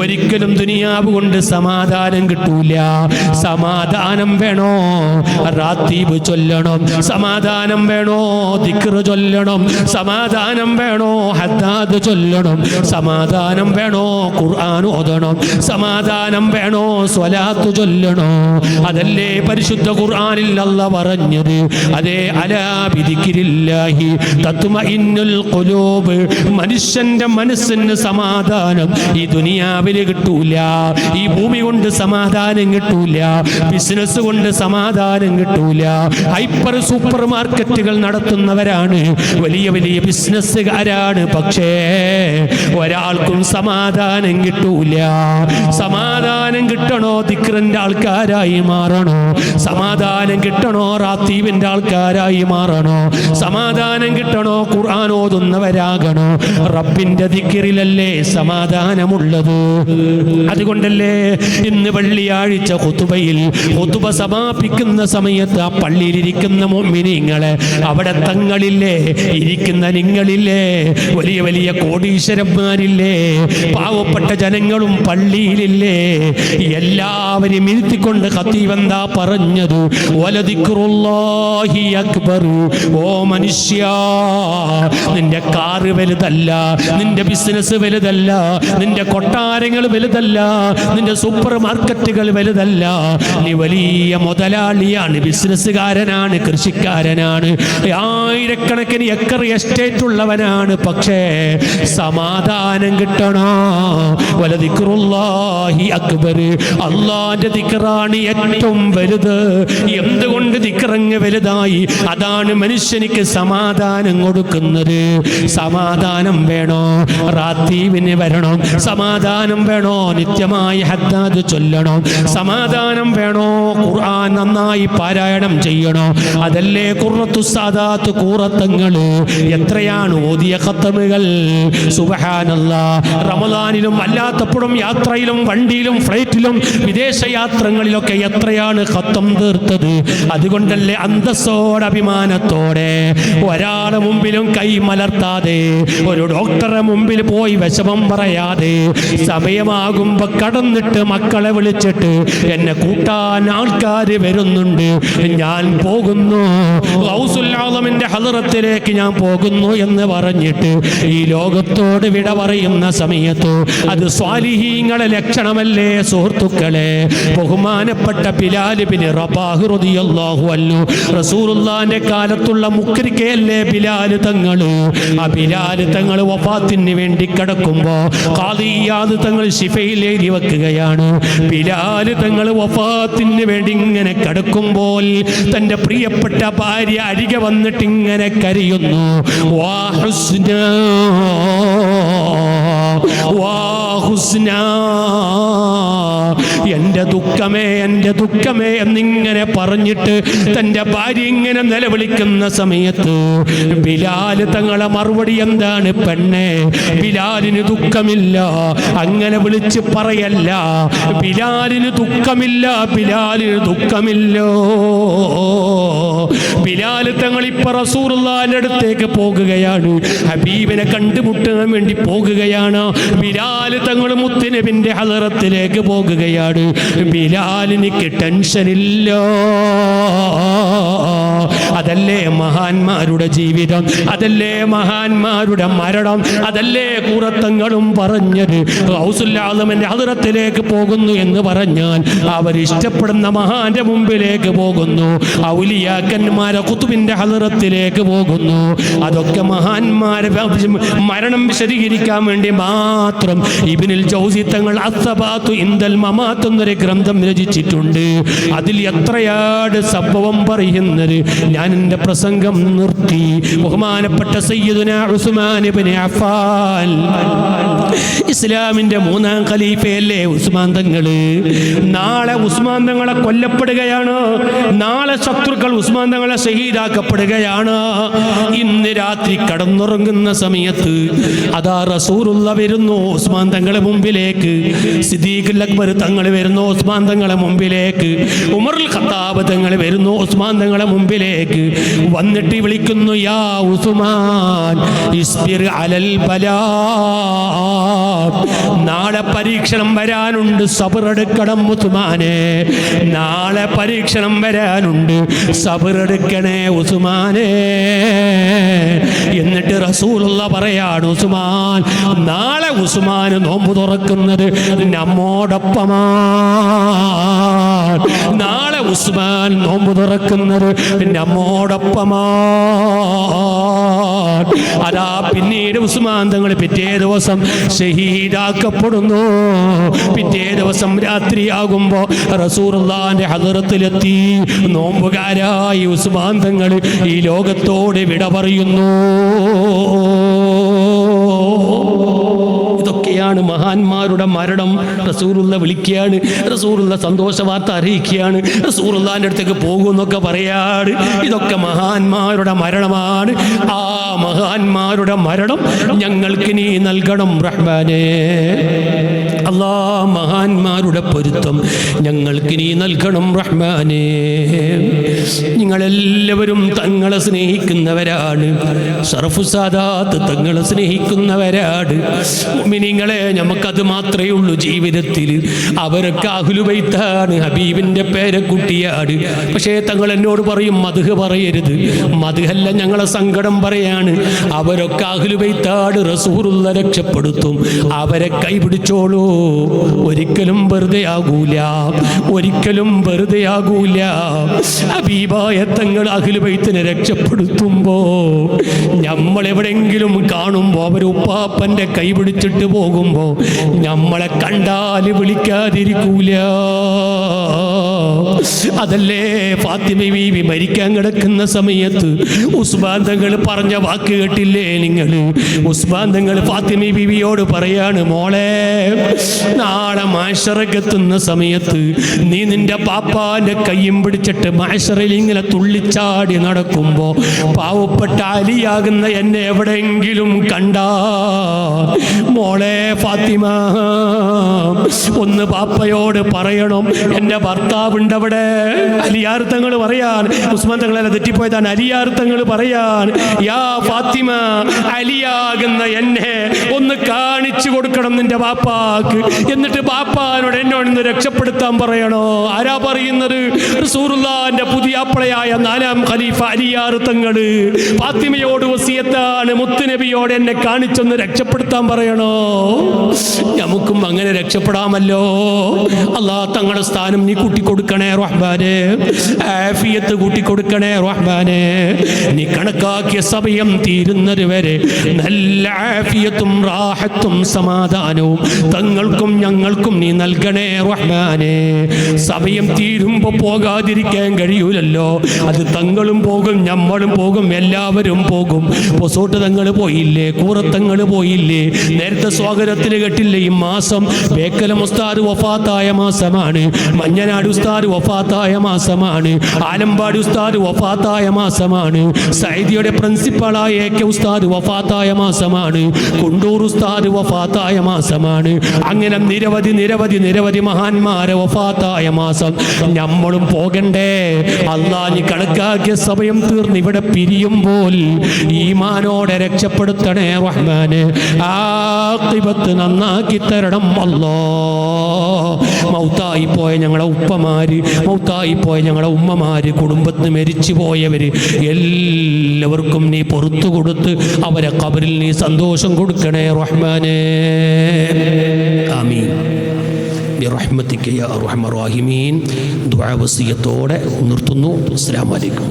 ഒരിക്കലും ദുനിയാവ് കൊണ്ട് സമാധാനം കിട്ടൂല. സമാധാനം വേണോ? റാത്തീബ് ചൊല്ലണം. സമാധാനം വേണോ? ദിക്ർ ചൊല്ലണം. സമാധാനം വേണോ? ഹദ്ദാദ് ചൊല്ലണം. സമാധാനം വേണോ? ഖുർആൻ ഓതണം. സമാധാനം വേണോ? സ്വലാത്ത് ചൊല്ലണോ? അതല്ലേ പരിശുദ്ധ ഖുർആനിൽ അല്ലാഹ് പറഞ്ഞത്. അതേ അലാ ബിദിക്രില്ലാഹി തത്മഇന്നുൽ ഖുലൂബ്. മനുഷ്യന്റെ മനസ്സിന് സമാധാനം ഈ ദുനിയാവിൽ കിട്ടൂല. ഈ ഭൂമി കൊണ്ട് സമാധാനം കിട്ടൂല. ബിസിനസ് കൊണ്ട് സമാധാനം കിട്ടൂല. ഹൈപ്പർ സൂപ്പർ മാർക്കറ്റുകൾ നടത്തുന്നവരാണ്, വലിയ വലിയ ബിസിനസ്സുകാരാണ്. പക്ഷേ ഒരാൾക്കും സമാധാനം കിട്ടൂല. സമാധാനം കിട്ടണോ? ദിക്റിന്റെ ആൾക്കാരായി മാറണോ? സമാധാനം കിട്ടണോ? റാത്തീബിന്റെ ആൾക്കാരായി മാറണോ? സമാധാനം കിട്ടണോ? ഖുർആൻ ഓതുന്നവരാകണോ? റബ്ബിന്റെ ദിക്റിലല്ലേ സമാധാനമുള്ളത്. അതുകൊണ്ടല്ലേ ഇന്ന് വെള്ളിയാഴ്ച ഖുതുബയിൽ ഖുതുബ സമാപിക്കുന്ന സമയത്ത് ആ പള്ളിയിലിരിക്കുന്ന മുഅ്മിനീങ്ങളെ, അവിടെ തങ്ങളില്ലേ, ഇരിക്കുന്ന നിങ്ങളില്ലേ, വലിയ വലിയ കോടീശ്വരന്മാരില്ലേ, പാവപ്പെട്ട ജനങ്ങളും പള്ളിയിലില്ലേ, എല്ലാവരും ഇരുത്തിക്കൊണ്ട് ഖതീബ് എന്താ പറഞ്ഞത്? വലദിക്റുല്ലാഹി അക്ബർ. ഓ മനുഷ്യ, നിന്റെ കാറ് വലുതല്ല, നിന്റെ ബിസിനസ് വലുതല്ല, നിന്റെ കൊട്ടാരങ്ങൾ വലുതല്ല, നിന്റെ സൂപ്പർ മാർക്കറ്റുകൾ വലുതല്ല. നീ വലിയ മുതലാളിയാണ്, ബിസിനസ്സുകാരനാണ്, കൃഷിക്കാരനാണ്, ആയിരക്കണക്കിന് ഏക്കർ എസ്റ്റേറ്റ് ഉള്ളവനാണ്. പക്ഷേ സമാധാനം കിട്ടണോ? വലദിക്റുല്ലാഹി അക്ബർ. അല്ലാഹുവിന്റെ ദിക്റാണ് ഏറ്റവും വലുത്. എന്തുകൊണ്ട് ദിക്റങ്ങ് വലുതായി? അതാണ് മനുഷ്യനിക്ക് സമാധാനം കൊടുക്കുന്നത്. സമാധാനം വേണോ? റാത്തീബിന് വരണം. സമാധാനം വേണോ? നിത്യമായി ഹദ്ദാദ് ചൊല്ലണം. സമാധാനം വേണോ? ഖുർആൻ നന്നായി പാരായണം ചെയ്യണോ? അതല്ലേ ഖുർറത്തു സാദാത്ത് കൂറത്തങ്ങള്. എത്രയാണ് ഓതിയ ഖത്തമുകൾ! സുബ്ഹാനല്ലാഹ്. റമദാനിലും അല്ലാത്തപ്പോഴും യാത്രയിലും വണ്ടിയിലും ഫ്ലൈറ്റിലും വിദേശ യാത്രകളിലൊക്കെ എത്രയാണ് ഖത്തം തീർത്തത്. അതുകൊണ്ടല്ലേ അന്തസ്സോടെ അഭിമാനത്തോടെ ഒരാളെ മുമ്പിലും കൈ മലർത്താതെ, ഒരു ഡോക്ടറെ മുമ്പിൽ പോയി വിഷമം പറയാതെ, സമയമാകുമ്പോ കടന്നിട്ട് മക്കളെ വിളിച്ചിട്ട് എന്നെ കൂട്ടാൻ ആൾക്കാർ വരുന്നുണ്ട്, ഞാൻ പോകുന്നു, ഗൗസുൽ ആലമിന്റെ ഹളറത്തിലേക്ക് ഞാൻ പോകുന്നു എന്ന് പറഞ്ഞിട്ട് ഈ ലോകത്തോട് വിട പറയുന്ന സമയത്ത് അത് സ്വാലിഹീങ്ങളെ ലക്ഷണമല്ലേ സുഹൃത്ത്? സുഹൃത്തുക്കളെ, ബഹുമാനപ്പെട്ട ബിലാൽ ഇബ്നു റബാഹ് റളിയല്ലാഹു അൻഹു റസൂലുള്ളാഹിന്റെ കാലത്തുള്ള മുക്രിക്കയല്ലേ ബിലാൽ തങ്ങൾ. ആ ബിലാൽ തങ്ങൾ വഫാത്തിന് വേണ്ടി കിടക്കുമ്പോ ഖാദി ഇയാദ് തങ്ങൾ ശിഫയിൽ എഴുതി വെക്കുകയാണ്, ബിലാൽ തങ്ങൾ വഫാത്തിന് വേണ്ടി ഇങ്ങനെ കിടക്കുമ്പോൾ തന്റെ പ്രിയപ്പെട്ട ഭാര്യ അരികെ വന്നിട്ട് ഇങ്ങനെ കരയുന്നു. വാ ഹുസ്ന വാ ഹുസ്ന, എൻ്റെ ദുഃഖമേ എൻ്റെ ദുഃഖമേ എന്നിങ്ങനെ പറഞ്ഞിട്ട് തൻ്റെ ഭാര്യ ഇങ്ങനെ നിലവിളിക്കുന്ന സമയത്ത് ബിലാൽ തങ്ങളെ മറുപടി എന്താണ്? പെണ്ണെ, ബിലാലിന് ദുഃഖമില്ല, അങ്ങനെ വിളിച്ച് പറയല്ല. ബിലാലിന് ദുഃഖമില്ല, ബിലാലിന് ദുഃഖമില്ലോ. ബിലാൽ തങ്ങൾ ഇപ്പൊ റസൂലുള്ളാഹിന്റെ അടുത്തേക്ക് പോകുകയാണ്, ഹബീബിനെ കണ്ടുമുട്ടാൻ വേണ്ടി പോകുകയാണ്. ബിലാൽ തങ്ങൾ മുത്തുനബിന്റെ ഹളറത്തിലേക്ക് പോകുകയാണ്. ബിലാലിനിക്ക് ടെൻഷനില്ല. അതല്ലേ മഹാന്മാരുടെ ജീവിതം, അതല്ലേ മഹാന്മാരുടെ മരണം, അതല്ലേ കൂറത്തങ്ങളും പറഞ്ഞത്. ഗൗസുൽ ആലമിന്റെ ഹളറത്തിലേക്ക് പോകുന്നു എന്ന് പറഞ്ഞാൽ അവരിഷ്ടപ്പെടുന്ന മഹാന്റെ മുമ്പിലേക്ക് പോകുന്നു, ഔലിയാക്കന്മാരെ ഖുതുബിന്റെ ഹളറത്തിലേക്ക് പോകുന്നു. അതൊക്കെ മഹാന്മാരെ മരണം വിശദീകരിക്കാൻ വേണ്ടി മാത്രം ഇബ്നുൽ ജൗസി തങ്ങൾ അസ്സബാത്തു ഇൻദൽ മമാത്ത് എന്നൊരു ഗ്രന്ഥം രചിച്ചിട്ടുണ്ട്. അതിൽ എത്രയാണ് സംഭവം പറയുന്നത്. ഞാൻ എൻ്റെ പ്രസംഗം നിർത്തി. ബഹുമാനപ്പെട്ട സയ്യിദുനാ ഉസ്മാൻ ഇബ്നു അഫ്ഫാൻ, ഇസ്ലാമിന്റെ 3ാം ഖലീഫയല്ലേ ഉസ്മാൻ തങ്ങൾ. നാളെ ഉസ്മാൻ തങ്ങളെ കൊല്ലപ്പെടുകയാണ്. നാളെ ശത്രുക്കൾ ഉസ്മാൻ തങ്ങളെ ഷഹീദാക്കപ്പെടുകയാണ്. ഇന്ന് രാത്രി കടന്നുറങ്ങുന്ന സമയത്ത് അതാ റസൂലുള്ള വരുന്നു ഉസ്മാൻ തങ്ങളെ മുമ്പിലേക്ക്. സിദ്ദീഖുൽ അക്ബർ തങ്ങൾ വരുന്നു ഉസ്മാൻ തങ്ങളെ മുമ്പിലേക്ക്. ഉമറുൽ ഖത്താബ് തങ്ങൾ വരുന്നു ഉസ്മാൻ തങ്ങളെ മുമ്പിലേക്ക്. വന്നിട്ട് വിളിക്കുന്നു, യാ ഉസ്മാൻ ഇസ്ബിർ അലൽ ബലാ, നാളെ പരീക്ഷണം വരാനുണ്ട്, സബറെടുക്കണം ഉസ്മാനെ. നാളെ പരീക്ഷണം വരാനുണ്ട്, സബറെടുക്കണേ ഉസ്മാനെ. എന്നിട്ട് റസൂലുള്ള പറയാണ്, ഉസ്മാൻ നാളെ ഉസ്മാൻ നോമ്പ് തുറക്കുന്നത് നമ്മോടൊപ്പമാണ്. നാളെ ഉസ്മാൻ നോമ്പ് തുറക്കുന്നത് നമ്മോടൊപ്പമാണ്. അതാ പിന്നീട് ഉസ്മാൻ തങ്ങൾ പിറ്റേ ദിവസം ഷഹീദാക്കപ്പെടുന്നു. പിറ്റേ ദിവസം രാത്രിയാകുമ്പോൾ റസൂലുള്ളാഹിന്റെ ഹളറത്തിലെത്തി. നോമ്പുകാരായി ഉസ്മാൻ തങ്ങൾ ഈ ലോകത്തോട് വിട പറയുന്നു. ഇതൊക്കെയാണ് മഹാന്മാരുടെ മരണം. റസൂലുള്ള വിളിക്കുകയാണ്, റസൂലുള്ള സന്തോഷ വാർത്ത അറിയിക്കുകയാണ്, റസൂലുള്ളാഹിന്റെ അടുത്തേക്ക് പോകുമെന്നൊക്കെ പറയാണ്. ഇതൊക്കെ മഹാന്മാരുടെ മരണമാണ്. ആ മഹാന്മാരുടെ മരണം ഞങ്ങൾക്ക് നീ നൽകണം റഹ്മാനേ. അല്ലാ, മഹാന്മാരുടെ പൊരുത്തം ഞങ്ങൾക്ക് നീ നൽകണം റഹ്മാനേ. നിങ്ങളെല്ലാവരും തങ്ങളെ സ്നേഹിക്കുന്നവരാണ്. ശറഫു സാദാത്ത് തങ്ങളെ സ്നേഹിക്കുന്നവരാണ്. മുഅ്മിനീങ്ങളെ, നമുക്കത് മാത്രമേ ഉള്ളൂ ജീവിതത്തിൽ. അവരൊക്കെ അഹ്ലു ബൈത്താണ്, ഹബീബിന്റെ പേരക്കുട്ടിയാണ്. പക്ഷേ തങ്ങൾ എന്നോട് പറയും മദ്ഹ് പറയരുത്. മദ്ഹല്ല, ഞങ്ങളെ സങ്കടം പറയാണ്. അവരൊക്കെ അഹ്ലു ബൈത്താണ്, റസൂലുള്ള രക്ഷപ്പെടുത്തും. അവരെ കൈപിടിച്ചോളൂ. ഒരിക്കലും വെറുതെ ആകൂല, ഒരിക്കലും വെറുതെ ആകൂല. ഹബീബായ തങ്ങൾ അഹ്ലു ബൈത്തിനെ രക്ഷപ്പെടുത്തുമ്പോ നമ്മളെവിടെങ്കിലും കാണുമ്പോൾ അവർ ഉപ്പാപ്പന്റെ കൈ പിടിച്ചിട്ട് പോകുമ്പോ നമ്മളെ കണ്ടാൽ വിളിക്കാതിരിക്കൂല. അതല്ലേ ഫാത്തിമ ബീവി മരിക്കാൻ കിടക്കുന്ന സമയത്ത് ഉസ്മാൻ തങ്ങൾ പറഞ്ഞ വാക്ക് കേട്ടില്ലേ നിങ്ങൾ? ഉസ്മാൻ തങ്ങൾ ഫാത്തിമ ബീവിയോട് പറയാണ്, മോളെ, നാളെ മാശറക്കെത്തുന്ന സമയത്ത് നീ നിന്റെ പാപ്പാന്റെ കയ്യും പിടിച്ചിട്ട് മാശറയിൽ ഇങ്ങനെ തുള്ളിച്ചാടി നടക്കുമ്പോ പാവപ്പെട്ട അലിയാകുന്ന എന്നെ എവിടെയെങ്കിലും കണ്ടാ മോളെ ഫാത്തിമ, ഒന്ന് പാപ്പയോട് പറയണം, എൻ്റെ ഭർത്താവുണ്ട് അവിടെ. അലിയാർ തങ്ങൾ പറയാൻ, ഉസ്മാൻ തങ്ങളെ തെറ്റിപ്പോയതാണ്. അലിയാർ തങ്ങൾ പറയാൻ, യാ ഫാത്തിമ, അലിയാകുന്ന എന്നെ ഒന്ന് കാണിച്ചു കൊടുക്കണം നിന്റെ ബാപ്പാക്ക്. എന്നിട്ട് ബാപ്പാനോട് എന്നോട് ഇന്ന് രക്ഷപ്പെടുത്താൻ പറയണോ? ആരാ പറയുന്നത്? റസൂലുള്ളാഹിന്റെ പുതിയ അപ്പളയായ 4ാം ഖലീഫ അലിയാർ തങ്ങൾ ഫാത്തിമയോട് വസിയത്താണ്, മുത്തുനബിയോട് എന്നെ കാണിച്ചൊന്ന് രക്ഷപ്പെടുത്താൻ പറയണോ? നമുക്കും അങ്ങനെ രക്ഷപ്പെടാമല്ലോ. അല്ലാഹ് തങ്ങളുടെ സ്ഥാനം നീ കൂട്ടിക്കൊടുക്കണേ റഹ്മാനെ, ആഫിയത്ത് കൂട്ടിക്കൊടുക്കണേ റഹ്മാനെ. നീ കണക്കാക്കിയ സമയം തീരുന്നത് വരെ നല്ല ആഫിയത്തും റാഹത്തും സമാധാനവും തങ്ങൾക്കും ഞങ്ങൾക്കും നീ നൽകണേ റഹ്മാനെ. സമയം തീരുമ്പോൾ പോകാതിരിക്കാൻ കഴിയൂലല്ലോ. അത് തങ്ങളും പോകും, നമ്മളും പോകും, എല്ലാവരും പോകും. പൊസോട്ട് തങ്ങൾ പോയില്ലേ, കൂറത്തങ്ങൾ പോയില്ലേ, നേരത്തെ സ്വാഗതത്തിൽ കേട്ടില്ലേ. ഈ മാസം ബേക്കലം ഉസ്താദ് വഫാത്തായ മാസമാണ്, മഞ്ഞനാട് ഉസ്താദ് വഫാത്തായ മാസമാണ്, ആലമ്പാടി ഉസ്താദ് വഫാത്തായ മാസമാണ്, സൈദിയുടെ പ്രിൻസിപ്പളായ എ.കെ. ഉസ്താദ് വഫാത്തായ മാസമാണ്, കുണ്ടൂർ ഉസ്താദ് വഫാത്തായ മാസമാണ്. അങ്ങനെ നിരവധി നിരവധി നിരവധി മഹാന്മാരെ വഫാത്തായ മാസം. നമ്മളും പോകണ്ടേ? അല്ലാഹ് നീ കണക്കാക്കിയ സമയം തീർന്ന് ഇവിടെ പിരിയുമ്പോൾ ഈമാനോടെ രക്ഷപ്പെടുത്തണേ റഹ്മാനെ. ആഖിബത്ത് നന്നാക്കി തരണം അല്ലാഹ്. മൗത്തായി പോയ ഞങ്ങളെ ഉപ്പമാര്, മൗത്തായി പോയ ഞങ്ങളെ ഉമ്മമാര്, കുടുംബത്തിന് മരിച്ചു പോയവര് എല്ലാവർക്കും നീ പുറത്തു കൊടുത്ത് അവരെ ഖബറിൽ നീ സന്തോഷം കൊടുക്കണേ റഹ്മാനെ. ആമീൻ ബിറഹ്മതിക യാ അർഹമർ റഹീമീൻ. ദുആ വസിയത്തോടെ നിർത്തുന്നു. അസ്സലാമു അലൈക്കും.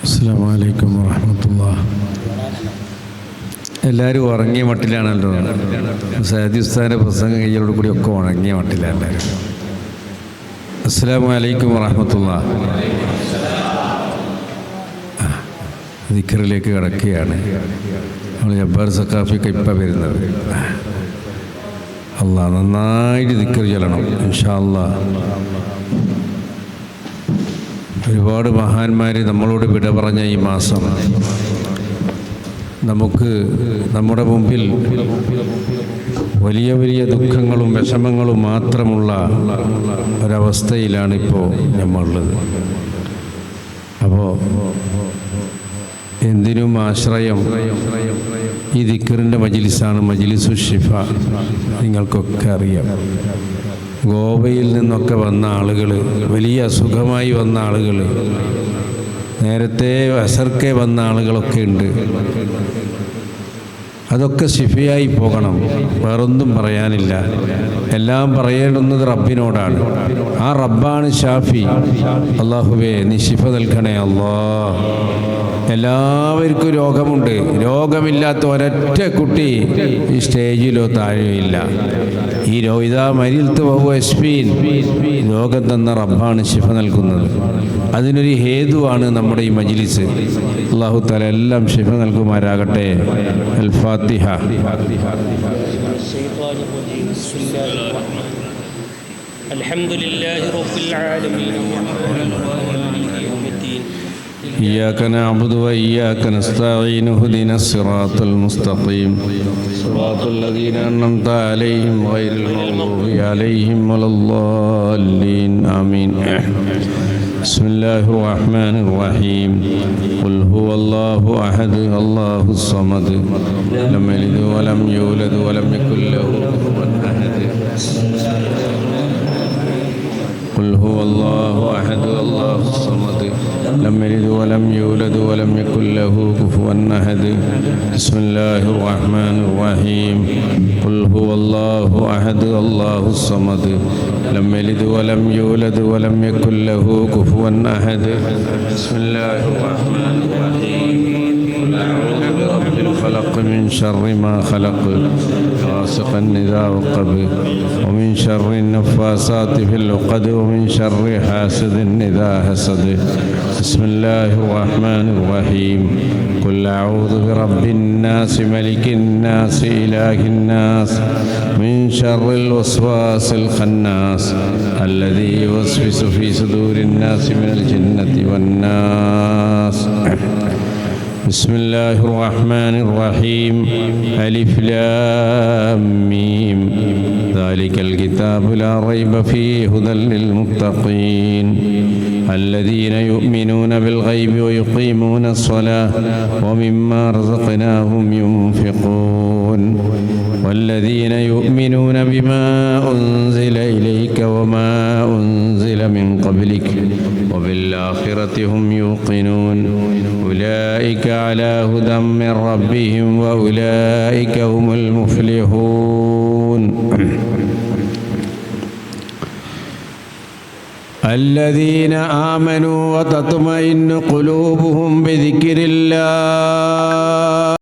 അസ്സലാമു അലൈക്കും വറഹ്മത്തുള്ളാഹി. എല്ലാവരും ഉറങ്ങിയ മട്ടിലാണല്ലോ. സയ്യിദ് ഉസ്താദിൻ്റെ പ്രസംഗം കഴിഞ്ഞോട് കൂടി ഒക്കെ ഉറങ്ങിയ മട്ടിലാണ് എല്ലാവരും. അസ്സലാമു അലൈക്കും വറഹ്മത്തുള്ളാഹി. ദിക്റിലേക്ക് കിടക്കുകയാണ്. നമ്മൾ ജബ്ബാർ സഖാഫിക്ക് ഇപ്പം വരുന്നത്. അല്ലാഹ് നന്നായിട്ട് ദിക്ർ ചൊല്ലണം ഇൻഷാ അല്ലാഹ്. ഒരുപാട് മഹാന്മാർ നമ്മളോട് വിട പറഞ്ഞ ഈ മാസം നമുക്ക് നമ്മുടെ മുമ്പിൽ വലിയ വലിയ ദുഃഖങ്ങളും വിഷമങ്ങളും മാത്രമുള്ള ഒരവസ്ഥയിലാണിപ്പോൾ നമ്മളുള്ളത്. അപ്പോൾ എന്തിനും ആശ്രയം ഈ ദിക്റിൻ്റെ മജ്ലിസാണ്, മജ്ലിസു ശിഫ. നിങ്ങൾക്കൊക്കെ അറിയാം. ഗോവയിൽ നിന്നൊക്കെ വന്ന ആളുകൾ, വലിയ അസുഖമായി വന്ന ആളുകൾ, നേരത്തെ അസർക്കെ വന്ന ആളുകളൊക്കെ ഉണ്ട്. അതൊക്കെ ശിഫയായി പോകണം. വേറൊന്നും പറയാനില്ല. എല്ലാം പറയേണ്ടുന്നത് റബ്ബിനോടാണ്. ആ റബ്ബാണ് ഷാഫി. അല്ലാഹുവേ നീ ശിഫ നൽകണേ അല്ലാഹ്. എല്ലാവർക്കും രോഗമുണ്ട്. രോഗമില്ലാത്ത ഒരൊറ്റ കുട്ടി ഈ സ്റ്റേജിലോ താഴെയോ ഇല്ല. ഈ ഇതാ മരിൽത്ത് ബഹുസ്ഫീൻ, രോഗം തന്ന റബ്ബാണ് ശിഫ നൽകുന്നത്. അതിനൊരു ഹേതുവാണ് നമ്മുടെ ഈ മജ്ലിസ്. അല്ലാഹു തആല എല്ലാം ശിഫ നൽകുമാരാകട്ടെ. അൽ ഫാത്തിഹ.
അൽഹംദുലില്ലാഹി റബ്ബിൽ ആലമീൻ
إياك نعبد وإياك نستعين اهدنا الصراط المستقيم صراط الذين أنعمت عليهم غير المغضوب عليهم ولا الضالين آمين. بسم الله الرحمن الرحيم. قل هو الله أحد الله الصمد لم يلد ولم يولد ولم يكن له كفوا أحد. قل هو الله أحد الله الصمد لم يلد ولم يولد ولم يكن له كفوا أحد. بسم الله الرحمن الرحيم. قل هو الله أحد الله الصمد لم يلد ولم يولد ولم يكن له كفوا أحد. بسم الله الرحمن الرحيم. قل أعوذ برب الفلق من شر ما خلق غاسقا إذا وقب ومن شر النفاثات في العقد ومن شر حاسد إذا حسد. بسم الله الرحمن الرحيم. قل أعوذ برب الناس ملك الناس إله الناس من شر الوسواس الخناس الذي يوسوس في صدور الناس من الجنة والناس. بسم الله الرحمن الرحيم ألف لام ميم ذلك الكتاب لا ريب فيه هدى للمتقين الذين يؤمنون بالغيب ويقيمون الصلاة ومما رزقناهم ينفقون والذين يؤمنون بما أنزل إليك وما أنزل من قبلك وبالآخرة هم يوقنون أولئك على هدى من ربهم وأولئك هم المفلحون الذين آمنوا وتطمئن قلوبهم بذكر الله